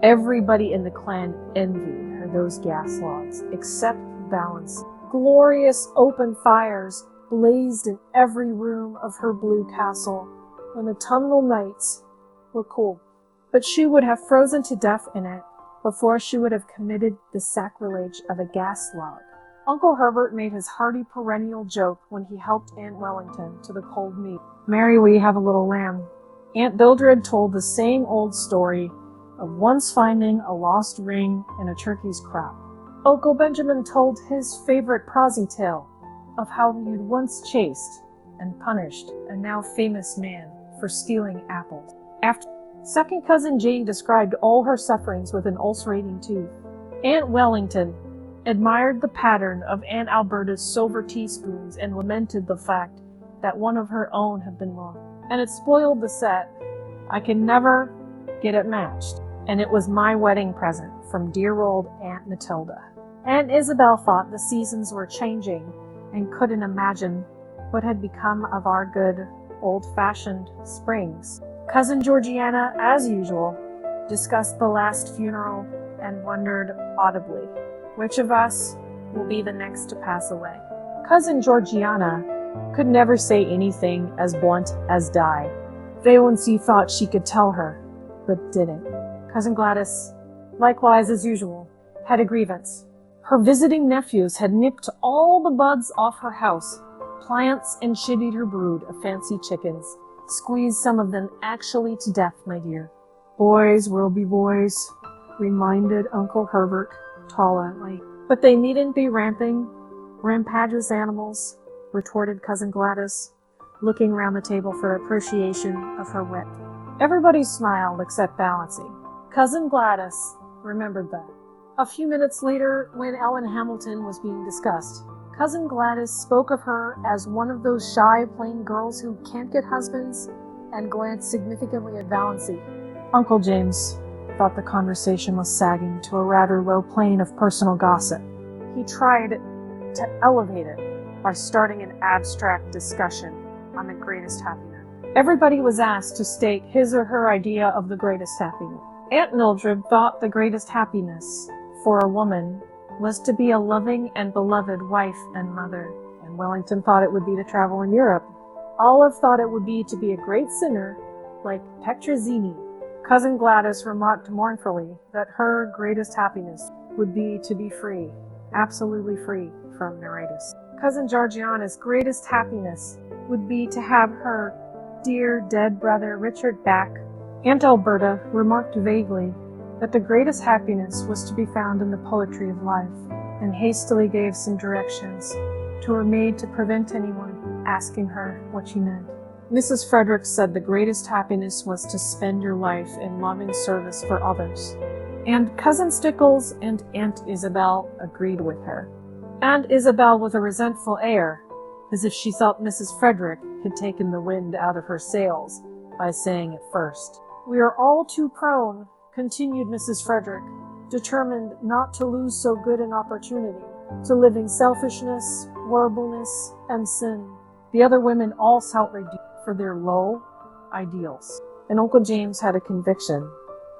Everybody in the clan envied her those gas logs, except Valancy. Glorious open fires blazed in every room of her blue castle, and the autumnal nights were cool. But she would have frozen to death in it before she would have committed the sacrilege of a gas log. Uncle Herbert made his hearty perennial joke when he helped Aunt Wellington to the cold meat. Mary, we have a little lamb. Aunt Bildred told the same old story of once finding a lost ring in a turkey's crop. Uncle Benjamin told his favorite prosy tale of how he had once chased and punished a now famous man for stealing apples. After second cousin Jane described all her sufferings with an ulcerating tooth. Aunt Wellington admired the pattern of Aunt Alberta's silver teaspoons and lamented the fact that one of her own had been lost. And it spoiled the set. I can never get it matched. And it was my wedding present from dear old Aunt Matilda. Aunt Isabel thought the seasons were changing and couldn't imagine what had become of our good old-fashioned springs. Cousin Georgiana, as usual, discussed the last funeral and wondered audibly, which of us will be the next to pass away? Cousin Georgiana could never say anything as blunt as die. Valancy thought she could tell her, but didn't. Cousin Gladys likewise as usual, had a grievance. Her visiting nephews had nipped all the buds off her house, plants, and shittied her brood of fancy chickens, squeezed some of them actually to death, my dear. Boys will be boys, reminded Uncle Herbert tolerantly. But they needn't be rampageous animals, retorted Cousin Gladys, looking round the table for appreciation of her wit. Everybody smiled except Valancy. Cousin Gladys remembered that. A few minutes later, when Ellen Hamilton was being discussed, Cousin Gladys spoke of her as one of those shy, plain girls who can't get husbands, and glanced significantly at Valancy. Uncle James thought the conversation was sagging to a rather low plane of personal gossip. He tried to elevate it by starting an abstract discussion on the greatest happiness. Everybody was asked to state his or her idea of the greatest happiness. Aunt Mildred thought the greatest happiness for a woman was to be a loving and beloved wife and mother, and Wellington thought it would be to travel in Europe. Olive thought it would be to be a great sinner like Petrozzini. Cousin Gladys remarked mournfully that her greatest happiness would be to be free, absolutely free from neuritis. Cousin Georgiana's greatest happiness would be to have her dear dead brother Richard back. Aunt Alberta remarked vaguely that the greatest happiness was to be found in the poetry of life, and hastily gave some directions to her maid to prevent anyone asking her what she meant. Mrs. Frederick said the greatest happiness was to spend your life in loving service for others, and Cousin Stickles and Aunt Isabel agreed with her. Aunt Isabel with a resentful air, as if she thought Mrs. Frederick had taken the wind out of her sails by saying it first. We are all too prone, continued Mrs. Frederick, determined not to lose so good an opportunity, to live in selfishness, horribleness, and sin. The other women all outraged for their low ideals. And Uncle James had a conviction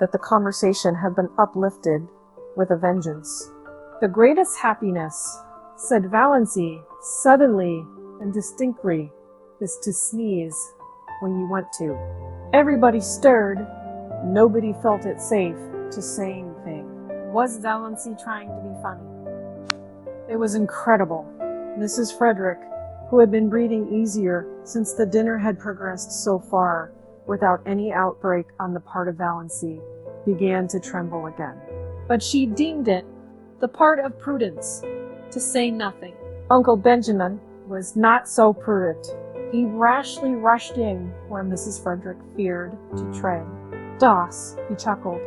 that the conversation had been uplifted with a vengeance. The greatest happiness, said Valancy, suddenly and distinctly, is to sneeze when you want to. Everybody stirred. Nobody felt it safe to say anything. Was Valancy trying to be funny? It was incredible. Mrs. Frederick, who had been breathing easier since the dinner had progressed so far without any outbreak on the part of Valancy, began to tremble again. But she deemed it the part of prudence to say nothing. Uncle Benjamin was not so prudent. He rashly rushed in where Mrs. Frederick feared to tread. Doss, he chuckled.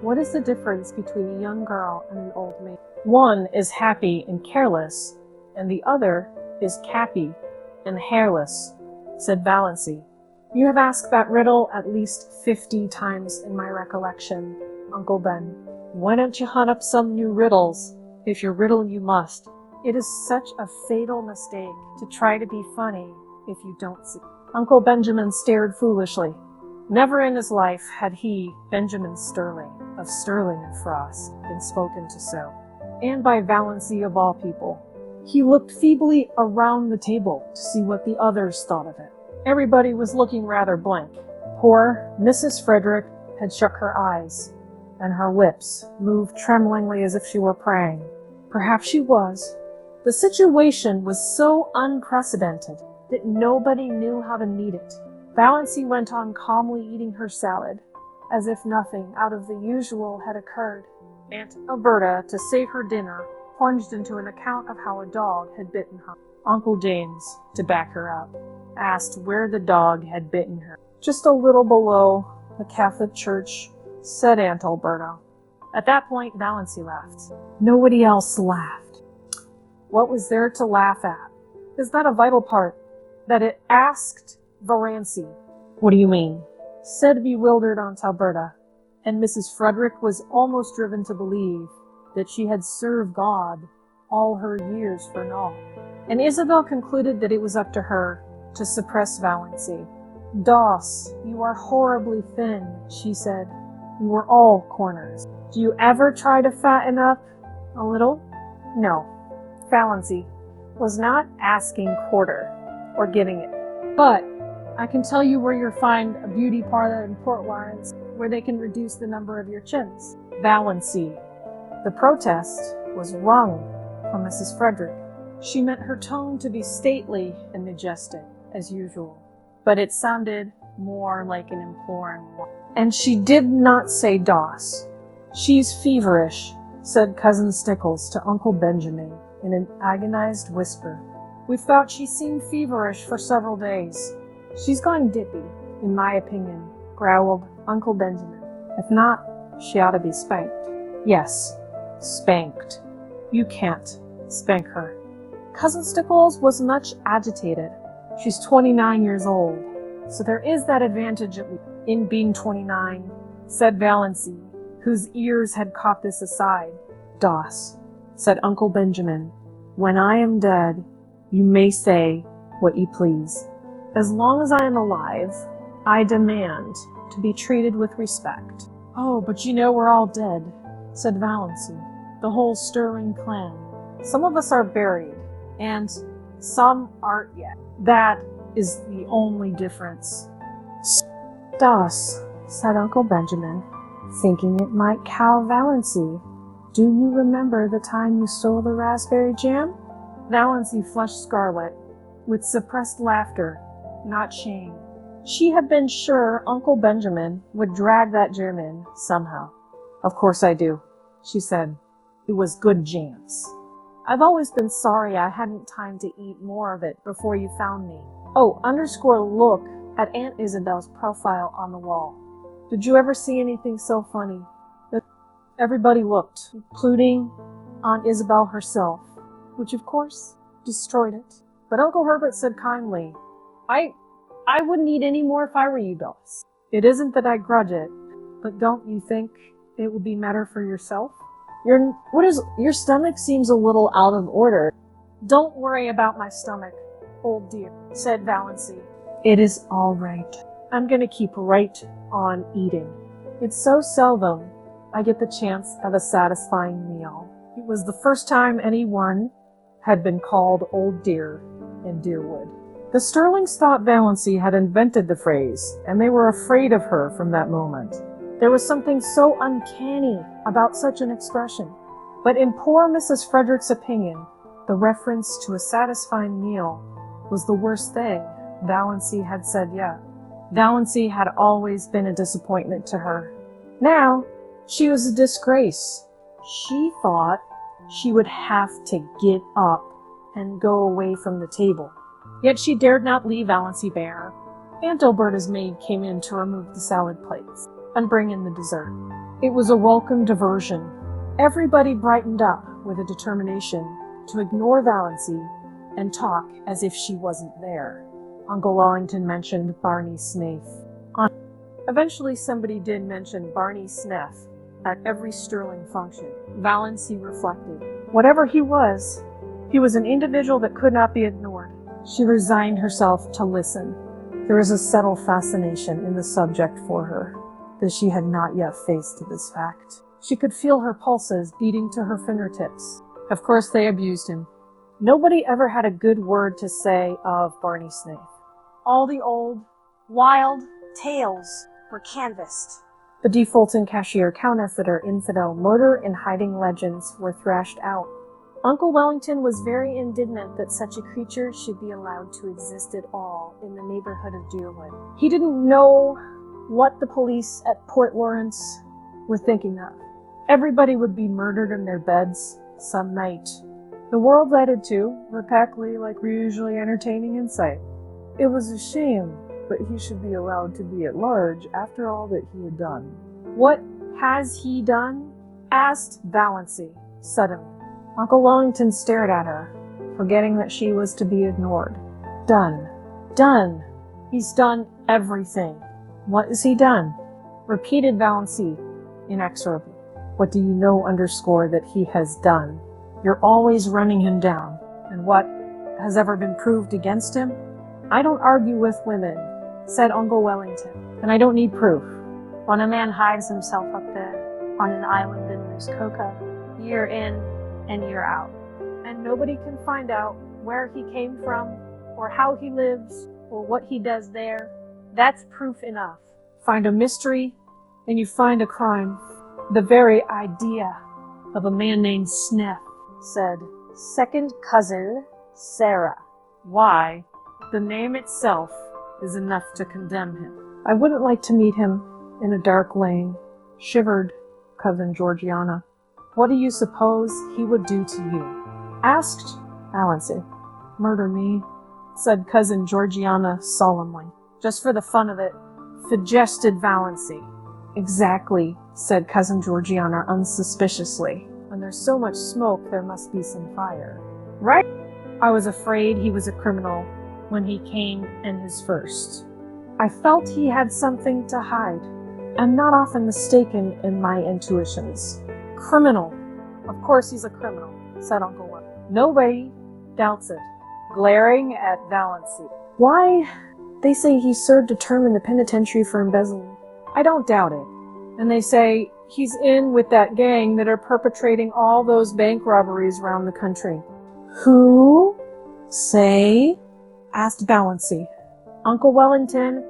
What is the difference between a young girl and an old maid? One is happy and careless, and the other is cappy and hairless, said Valancy. You have asked that riddle at least 50 times in my recollection, Uncle Ben. Why don't you hunt up some new riddles, if you're riddle you must? It is such a fatal mistake to try to be funny if you don't see. Uncle Benjamin stared foolishly. Never in his life had he, Benjamin Stirling, of Stirling and Frost, been spoken to so, and by Valancy of all people. He looked feebly around the table to see what the others thought of it. Everybody was looking rather blank. Poor Mrs. Frederick had shut her eyes, and her lips moved tremblingly as if she were praying. Perhaps she was. The situation was so unprecedented that nobody knew how to meet it. Valancy went on calmly eating her salad, as if nothing out of the usual had occurred. Aunt Alberta, to save her dinner, plunged into an account of how a dog had bitten her. Uncle James, to back her up, asked where the dog had bitten her. Just a little below the Catholic Church, said Aunt Alberta. At that point, Valancy laughed. Nobody else laughed. What was there to laugh at? Is that a vital part? That it asked Valancy. What do you mean? Said bewildered Aunt Alberta, and Mrs. Frederick was almost driven to believe that she had served God all her years for naught. And Isabel concluded that it was up to her to suppress Valancy. Doss, you are horribly thin, she said. You were all corners. Do you ever try to fatten up a little? No. Valancy was not asking quarter or getting it. But I can tell you where you'll find a beauty parlor in Port Lawrence where they can reduce the number of your chins. Valancy. The protest was wrung from Mrs. Frederick. She meant her tone to be stately and majestic, as usual, but it sounded more like an imploring one. And she did not say Doss. She's feverish, said Cousin Stickles to Uncle Benjamin in an agonized whisper. We thought she seemed feverish for several days. She's gone dippy, in my opinion, growled Uncle Benjamin. If not, she ought to be spanked. Yes, spanked. You can't spank her. Cousin Stickles was much agitated. She's 29 years old, so there is that advantage at least in being 29, said Valancy, whose ears had caught this aside. Doss, said Uncle Benjamin, when I am dead, you may say what you please. As long as I am alive, I demand to be treated with respect. Oh, but you know we're all dead, said Valancy, the whole Stirling clan. Some of us are buried, and some aren't yet. That is the only difference. Doss, said Uncle Benjamin, thinking it might cow Valancy. Do you remember the time you stole the raspberry jam? Valancy flushed scarlet, with suppressed laughter, not shame. She had been sure Uncle Benjamin would drag that jam in somehow. Of course I do, she said. It was good jams. I've always been sorry I hadn't time to eat more of it before you found me. Oh, look at Aunt Isabel's profile on the wall. Did you ever see anything so funny? Everybody looked, including Aunt Isabel herself, which of course destroyed it. But Uncle Herbert said kindly, I wouldn't eat any more if I were you, Doss. It isn't that I grudge it, but don't you think it would be better for yourself? Your stomach seems a little out of order. Don't worry about my stomach, old dear, said Valancy. It is all right. I'm going to keep right on eating. It's so seldom I get the chance of a satisfying meal. It was the first time anyone had been called old dear in Deerwood. The Stirlings thought Valancy had invented the phrase, and they were afraid of her from that moment. There was something so uncanny about such an expression. But in poor Mrs. Frederick's opinion, the reference to a satisfying meal was the worst thing Valancy had said yet. Valancy had always been a disappointment to her. Now, she was a disgrace. She thought she would have to get up and go away from the table. Yet she dared not leave Valancy bare. Aunt Alberta's maid came in to remove the salad plates and bring in the dessert. It was a welcome diversion. Everybody brightened up with a determination to ignore Valancy and talk as if she wasn't there. Uncle Wellington mentioned Barney Snaith. Eventually somebody did mention Barney Snaith at every Stirling function. Valancy reflected. Whatever he was an individual that could not be ignored. She resigned herself to listen. There was a settled fascination in the subject for her, that she had not yet faced this fact. She could feel her pulses beating to her fingertips. Of course they abused him. Nobody ever had a good word to say of Barney Snaith. All the old, wild tales were canvassed. The defaulting cashier, counterfeiter, infidel, murder, and hiding legends were thrashed out. Uncle Wellington was very indignant that such a creature should be allowed to exist at all in the neighborhood of Deerwood. He didn't know what the police at Port Lawrence were thinking of. Everybody would be murdered in their beds some night. The world added to, rapactly like we're usually entertaining in sight. It was a shame, but he should be allowed to be at large after all that he had done. What has he done? Asked Valancy suddenly. Uncle Wellington stared at her, forgetting that she was to be ignored. Done. Done. He's done everything. What has he done? Repeated Valancy inexorably. What do you know that he has done? You're always running him down. And what has ever been proved against him? I don't argue with women, said Uncle Wellington, and I don't need proof. When a man hides himself up there on an island in Muskoka, year in and year out, and nobody can find out where he came from, or how he lives, or what he does there, that's proof enough. Find a mystery and you find a crime. The very idea of a man named Sneth, said second cousin Sarah. Why? The name itself is enough to condemn him. I wouldn't like to meet him in a dark lane, shivered cousin Georgiana. What do you suppose he would do to you? Asked Valancy. Murder me, said cousin Georgiana solemnly. Just for the fun of it, suggested Valancy. Exactly, said cousin Georgiana unsuspiciously. When there's so much smoke, there must be some fire. Right? I was afraid he was a criminal when he came in his first. I felt he had something to hide. I'm not often mistaken in my intuitions. Criminal. Of course he's a criminal, said Uncle Will. Nobody doubts it, glaring at Valancy. Why? They say he served a term in the penitentiary for embezzling. I don't doubt it. And they say he's in with that gang that are perpetrating all those bank robberies around the country. Who? Say? Asked Valancy. Uncle Wellington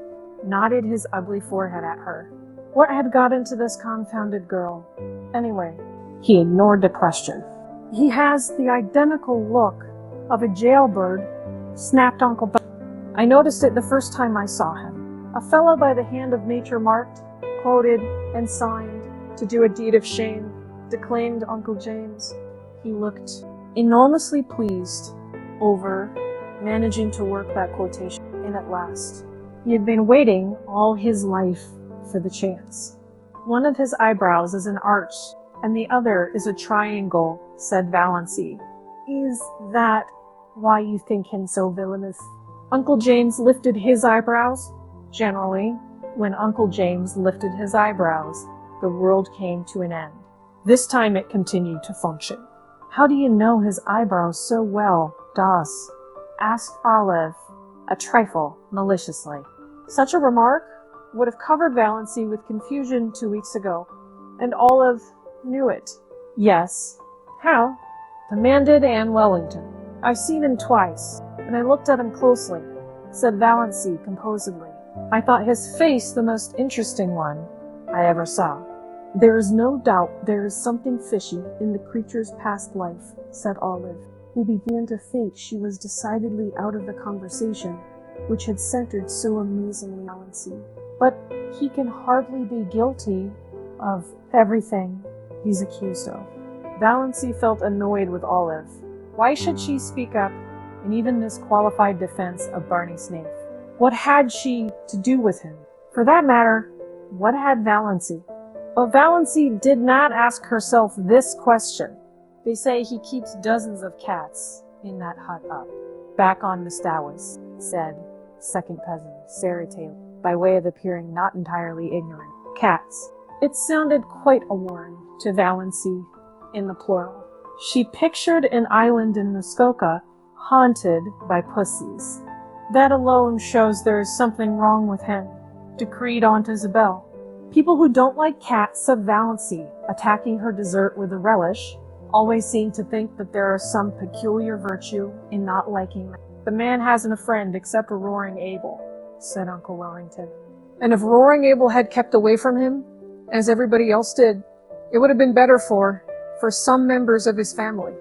nodded his ugly forehead at her. What had got into this confounded girl? Anyway, he ignored the question. He has the identical look of a jailbird, snapped Uncle Bell. I noticed it the first time I saw him. A fellow by the hand of nature marked, quoted, and signed to do a deed of shame, declaimed Uncle James. He looked enormously pleased over managing to work that quotation in at last. He had been waiting all his life for the chance. One of his eyebrows is an arch, and the other is a triangle, said Valancy. Is that why you think him so villainous? Uncle James lifted his eyebrows. Generally, when Uncle James lifted his eyebrows, the world came to an end. This time it continued to function. How do you know his eyebrows so well, Das? Asked Olive, a trifle maliciously. Such a remark would have covered Valancy with confusion 2 weeks ago, and Olive knew it. Yes. How? Demanded Anne Wellington. I've seen him twice, and I looked at him closely, said Valancy composedly. I thought his face the most interesting one I ever saw. There is no doubt there is something fishy in the creature's past life, said Olive, who began to think she was decidedly out of the conversation, which had centered so amazingly on Valancy. But he can hardly be guilty of everything he's accused of. Valancy felt annoyed with Olive. Why should she speak up in even this qualified defense of Barney Snaith? What had she to do with him? For that matter, what had Valancy? But Valancy did not ask herself this question. They say he keeps dozens of cats in that hut up. Back on Mestawas, said second cousin Sarah Taylor, by way of appearing not entirely ignorant. Cats. It sounded quite a warning to Valancy in the plural. She pictured an island in Muskoka haunted by pussies. That alone shows there is something wrong with him, decreed Aunt Isabel. People who don't like cats, said Valancy, attacking her dessert with a relish, always seem to think that there is some peculiar virtue in not liking them. The man hasn't a friend except a Roaring Abel, said Uncle Wellington. And if Roaring Abel had kept away from him, as everybody else did, it would have been better for some members of his family.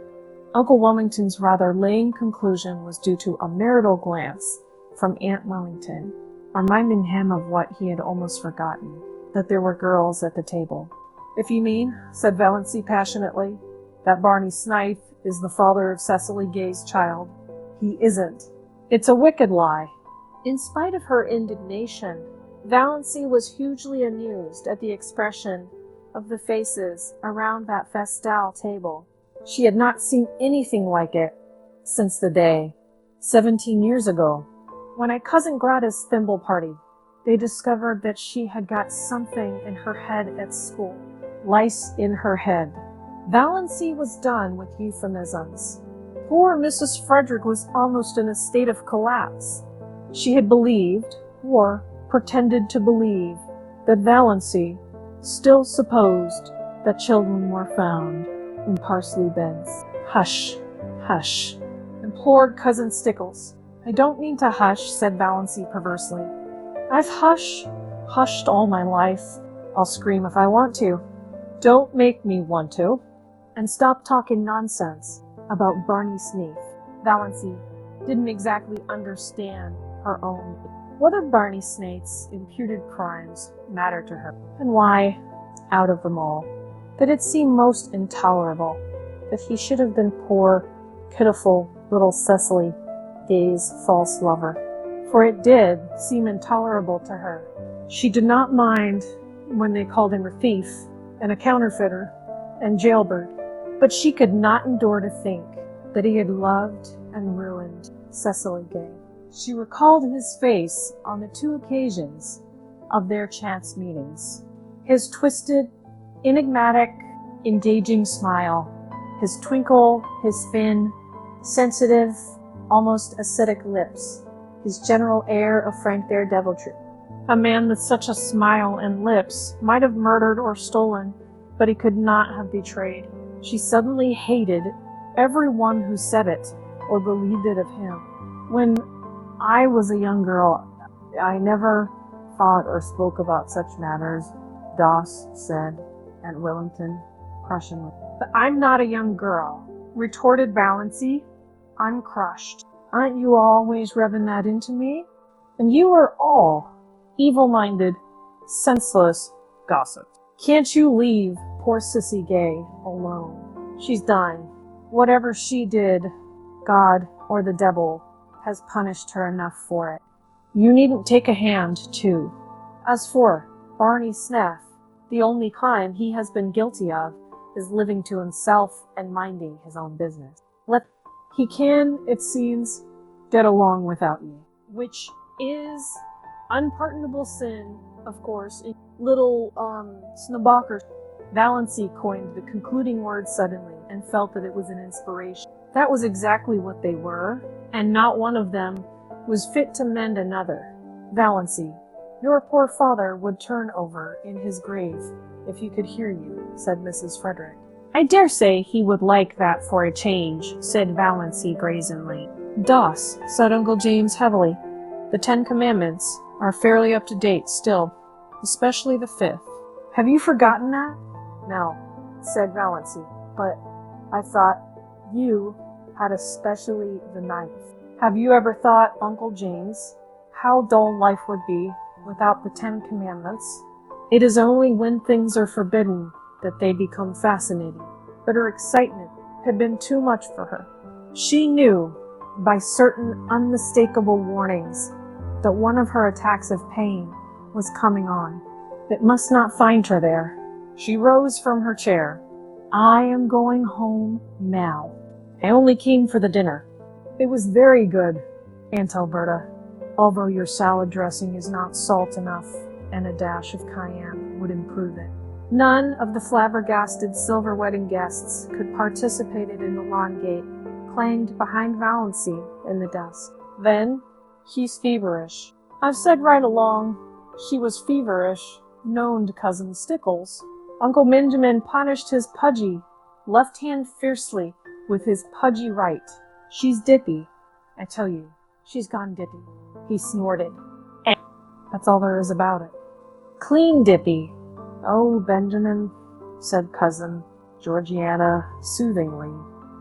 Uncle Wellington's rather lame conclusion was due to a marital glance from Aunt Wellington, reminding him of what he had almost forgotten, that there were girls at the table. If you mean, said Valancy passionately, that Barney Snaith is the father of Cecily Gay's child, he isn't. It's a wicked lie. In spite of her indignation, Valancy was hugely amused at the expression of the faces around that festal table. She had not seen anything like it since the day, 17 years ago, when at Cousin Greta's thimble party, they discovered that she had got something in her head at school. Lice in her head. Valancy was done with euphemisms. Poor Mrs. Frederick was almost in a state of collapse. She had believed, or pretended to believe, that Valancy still supposed that children were found in parsley beds. Hush, hush, implored Cousin Stickles. I don't mean to hush, said Valancy perversely. I've hushed all my life. I'll scream if I want to. Don't make me want to. And stop talking nonsense about Barney Sneath. Valancy didn't exactly understand her own. What of Barney Snaith's imputed crimes mattered to her? And why, out of them all, did it seem most intolerable that he should have been poor, pitiful little Cecily Gay's false lover? For it did seem intolerable to her. She did not mind when they called him a thief and a counterfeiter and jailbird, but she could not endure to think that he had loved and ruined Cecily Gay. She recalled his face on the 2 occasions of their chance meetings. His twisted, enigmatic, engaging smile, his twinkle, his thin, sensitive, almost ascetic lips, his general air of frank daredeviltry. A man with such a smile and lips might have murdered or stolen, but he could not have betrayed. She suddenly hated everyone who said it or believed it of him. When I was a young girl, I never thought or spoke about such matters, Doss said at Willington, crushingly. But I'm not a young girl, retorted Valancy, uncrushed. Aren't you always revving that into me? And you are all evil-minded, senseless gossips. Can't you leave poor Sissy Gay alone? She's dying. Whatever she did, God or the devil has punished her enough for it. You needn't take a hand, too. As for Barney Sneath, the only crime he has been guilty of is living to himself and minding his own business. He can, it seems, get along without you, which is unpardonable sin, of course. Little snowbalker. Valancy coined the concluding word suddenly and felt that it was an inspiration. That was exactly what they were, and not one of them was fit to mend another. Valancy, your poor father would turn over in his grave if he could hear you, said Mrs. Frederick. I dare say he would like that for a change, said Valancy brazenly. Doss, said Uncle James heavily. The 10 Commandments are fairly up to date still, especially the 5th. Have you forgotten that? No, said Valancy, but I thought you had especially the 9th. Have you ever thought, Uncle James, how dull life would be without the 10 Commandments? It is only when things are forbidden that they become fascinating. But her excitement had been too much for her. She knew, by certain unmistakable warnings, that one of her attacks of pain was coming on. It must not find her there. She rose from her chair. I am going home now. I only came for the dinner. It was very good, Aunt Alberta, although your salad dressing is not salt enough, and a dash of cayenne would improve it. None of the flabbergasted silver wedding guests could participate in the lawn gate, clanged behind Valancy in the dusk. Then, he's feverish. I've said right along, she was feverish, known to Cousin Stickles. Uncle Benjamin punished his pudgy left hand fiercely with his pudgy right. She's dippy. I tell you, she's gone dippy. He snorted. That's all there is about it. Clean dippy. Oh, Benjamin, said Cousin Georgiana soothingly,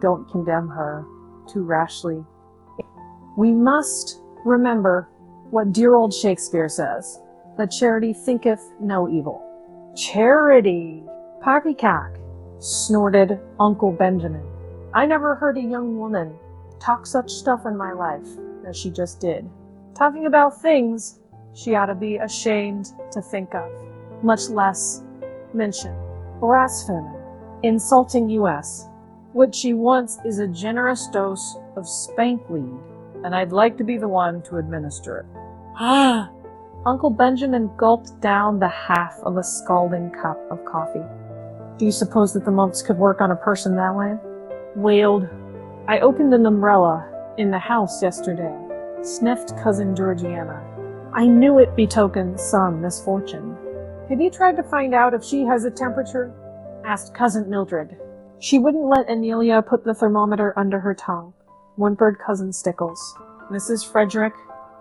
don't condemn her too rashly. We must remember what dear old Shakespeare says, that charity thinketh no evil. Charity! Poppycock, snorted Uncle Benjamin. I never heard a young woman talk such stuff in my life as she just did. Talking about things she ought to be ashamed to think of, much less mention. Blasphemy, insulting U.S. What she wants is a generous dose of spank weed, and I'd like to be the one to administer it. Ah! Uncle Benjamin gulped down the half of a scalding cup of coffee. Do you suppose that the mumps could work on a person that way? Wailed. I opened an umbrella in the house yesterday, sniffed Cousin Georgiana. I knew it betokened some misfortune. Have you tried to find out if she has a temperature? Asked Cousin Mildred. She wouldn't let Amelia put the thermometer under her tongue, whimpered Cousin Stickles. Mrs. Frederick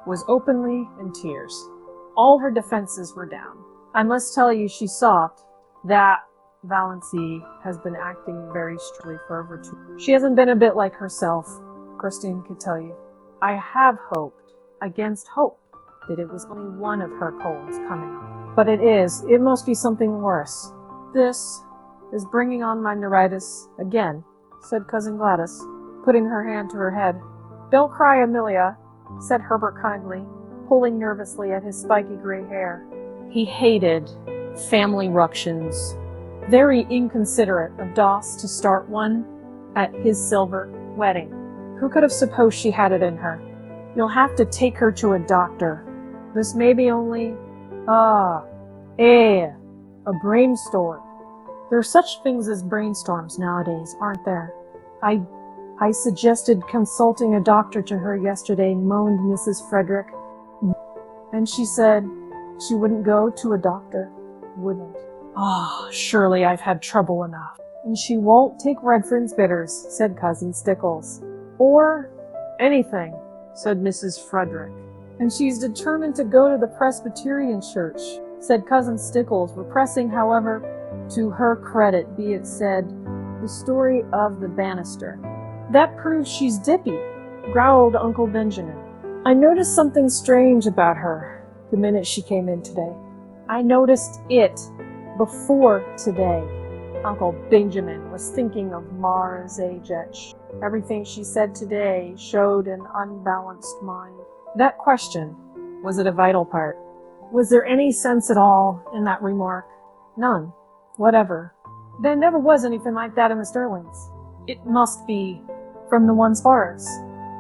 was openly in tears. All her defenses were down. I must tell you, she sobbed, that Valancy has been acting very strangely for over 2 years. She hasn't been a bit like herself, Christine could tell you. I have hoped, against hope, that it was only one of her colds coming on. But it must be something worse. This is bringing on my neuritis again, said Cousin Gladys, putting her hand to her head. Don't cry, Amelia, said Herbert kindly, pulling nervously at his spiky gray hair. He hated family ructions. Very inconsiderate of Doss to start one at his silver wedding. Who could have supposed she had it in her? You'll have to take her to a doctor. This may be only, a brainstorm. There are such things as brainstorms nowadays, aren't there? I suggested consulting a doctor to her yesterday, moaned Mrs. Frederick. And she said she wouldn't go to a doctor, wouldn't. Surely I've had trouble enough. And she won't take Redfern's bitters, said Cousin Stickles. Or anything, said Mrs. Frederick. And she's determined to go to the Presbyterian church, said Cousin Stickles, repressing, however, to her credit be it said, the story of the banister. That proves she's dippy, growled Uncle Benjamin. I noticed something strange about her the minute she came in today. I noticed it before today. Uncle Benjamin was thinking of Mars Agetch. Everything she said today showed an unbalanced mind. That question, was it a vital part? Was there any sense at all in that remark? None. Whatever. There never was anything like that in the Stirlings. It must be from the one's bars.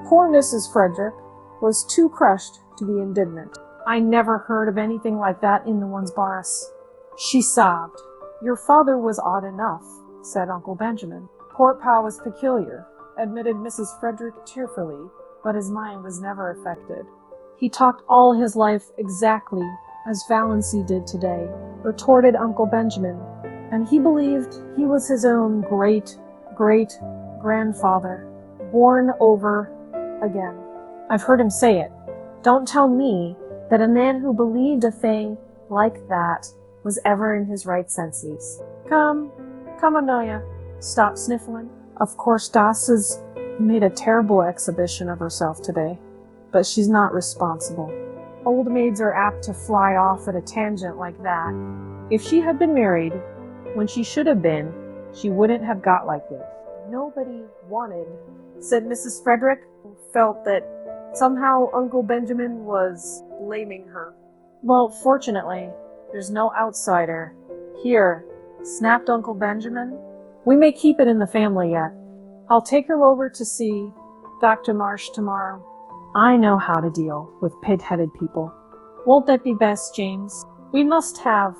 Poor Mrs. Frederick was too crushed to be indignant. I never heard of anything like that in the one's bars. She sobbed. Your father was odd enough, said Uncle Benjamin. Poor Pa was peculiar, admitted Mrs. Frederick tearfully, but his mind was never affected. He talked all his life exactly as Valancy did today, retorted Uncle Benjamin, and he believed he was his own great-great-grandfather, born over again. I've heard him say it. Don't tell me that a man who believed a thing like that was ever in his right senses. Come, Amelia, stop sniffling. Of course, Doss has made a terrible exhibition of herself today, but she's not responsible. Old maids are apt to fly off at a tangent like that. If she had been married when she should have been, she wouldn't have got like this. Nobody wanted, said Mrs. Frederick, who felt that somehow Uncle Benjamin was blaming her. Well, fortunately, there's no outsider. Here, snapped Uncle Benjamin. We may keep it in the family yet. I'll take her over to see Dr. Marsh tomorrow. I know how to deal with pig-headed people. Won't that be best, James? We must have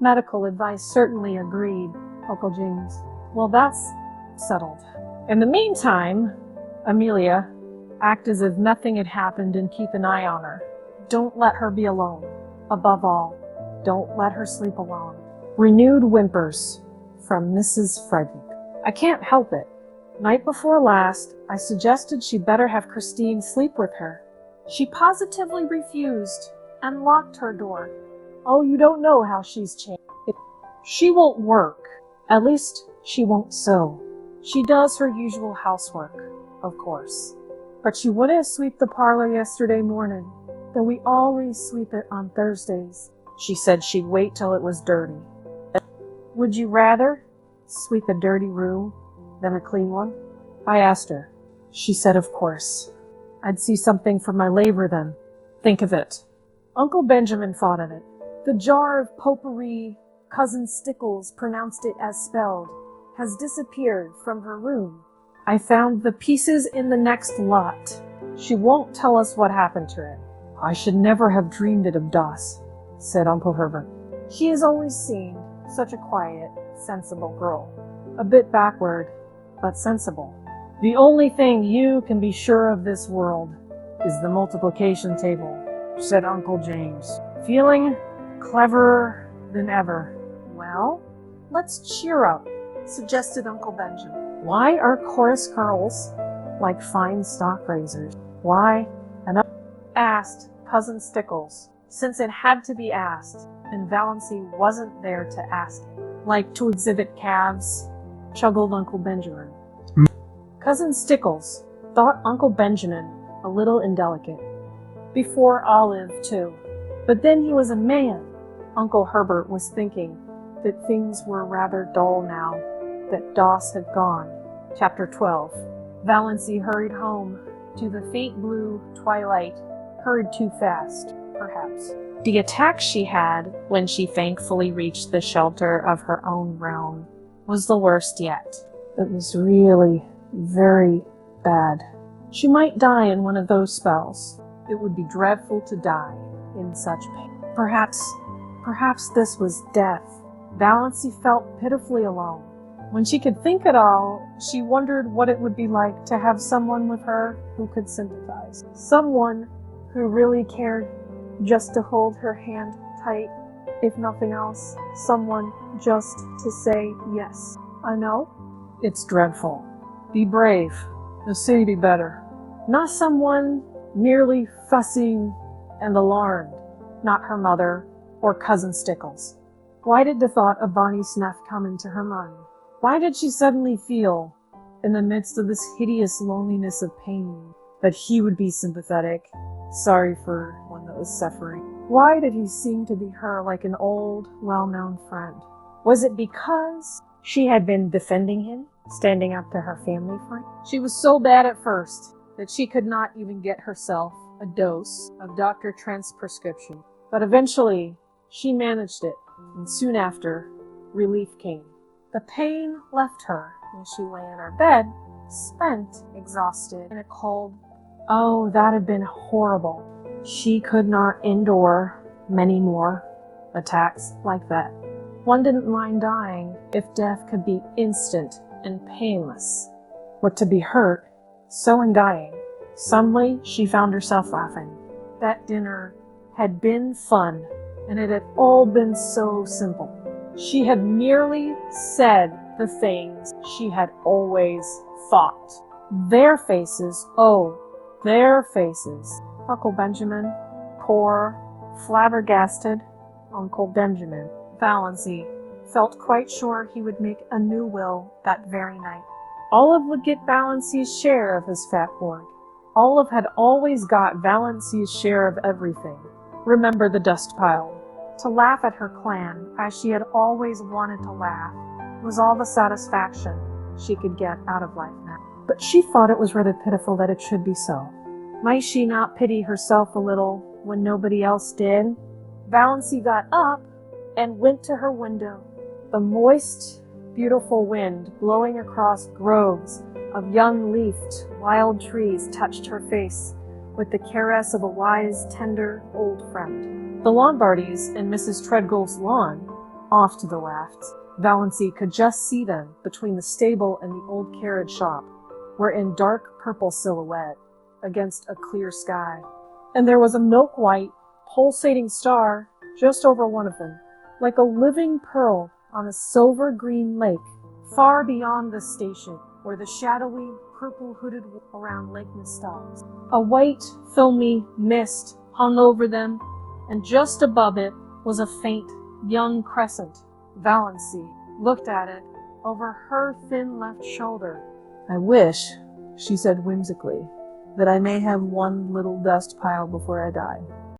medical advice, certainly agreed, Uncle James. Well, that's settled. In the meantime, Amelia, act as if nothing had happened and keep an eye on her. Don't let her be alone. Above all, don't let her sleep alone. Renewed whimpers from Mrs. Frederick. I can't help it. Night before last, I suggested she'd better have Christine sleep with her. She positively refused and locked her door. Oh, you don't know how she's changed. She won't work. At least she won't sew. She does her usual housework, of course. But she wouldn't sweep the parlor yesterday morning, though we always sweep it on Thursdays. She said she'd wait till it was dirty. Would you rather sweep a dirty room than a clean one? I asked her. She said, of course. I'd see something for my labor then. Think of it. Uncle Benjamin fought at it. The jar of potpourri, Cousin Stickles pronounced it as spelled, has disappeared from her room. I found the pieces in the next lot. She won't tell us what happened to it. I should never have dreamed it of Doss, said Uncle Herbert. She has always seemed such a quiet, sensible girl. A bit backward, but sensible. The only thing you can be sure of this world is the multiplication table, said Uncle James, feeling cleverer than ever. Well, let's cheer up, suggested Uncle Benjamin. Why are chorus girls like fine stock razors? Why? And asked Cousin Stickles, since it had to be asked. and Valancy wasn't there to ask it. Like to exhibit calves, chuckled Uncle Benjamin. Cousin Stickles thought Uncle Benjamin a little indelicate. Before Olive, too. But then he was a man. Uncle Herbert was thinking that things were rather dull now that Doss had gone. Chapter 12. Valancy hurried home to the faint blue twilight, hurried too fast, perhaps. The attack she had when she thankfully reached the shelter of her own realm was the worst yet. It was really very bad. She might die in one of those spells. It would be dreadful to die in such pain. Perhaps this was death. Valancy felt pitifully alone. When she could think at all, she wondered what it would be like to have someone with her who could sympathize. Someone who really cared just to hold her hand tight, if nothing else. Someone just to say, yes, I know. It's dreadful. Be brave. The city be better. Not someone merely fussing and alarmed. Not her mother or Cousin Stickles. Why did the thought of Bonnie Snuff come into her mind? Why did she suddenly feel, in the midst of this hideous loneliness of pain, that he would be sympathetic, sorry for one that was suffering? Why did he seem to be her like an old, well-known friend? Was it because she had been defending him, standing up to her family friend? She was so bad at first that she could not even get herself a dose of Dr. Trent's prescription. But eventually, she managed it, and soon after, relief came. The pain left her when she lay in her bed, spent, exhausted, in a cold. Oh, that had been horrible. She could not endure many more attacks like that. One didn't mind dying if death could be instant and painless. But to be hurt, so in dying, suddenly she found herself laughing. That dinner had been fun, and it had all been so simple. She had merely said the things she had always thought. Their faces, oh, their faces. Uncle Benjamin, poor, flabbergasted Uncle Benjamin. Valancy felt quite sure he would make a new will that very night. Olive would get Valancy's share of his fat hoard. Olive had always got Valancy's share of everything. Remember the dust pile. To laugh at her clan, as she had always wanted to laugh, was all the satisfaction she could get out of life now. But she thought it was rather pitiful that it should be so. Might she not pity herself a little when nobody else did? Valancy got up and went to her window. The moist, beautiful wind blowing across groves of young-leafed wild trees touched her face with the caress of a wise, tender old friend. The Lombardys and Mrs. Treadgold's lawn, off to the left, Valancy could just see them between the stable and the old carriage shop, were in dark purple silhouette against a clear sky. And there was a milk-white, pulsating star just over one of them, like a living pearl on a silver-green lake, far beyond the station, where the shadowy, purple-hooded wall around Lake Mistal. A white, filmy mist hung over them, and just above it was a faint, young crescent. Valancy looked at it over her thin left shoulder. I wish, she said whimsically, that I may have one little dust pile before I die.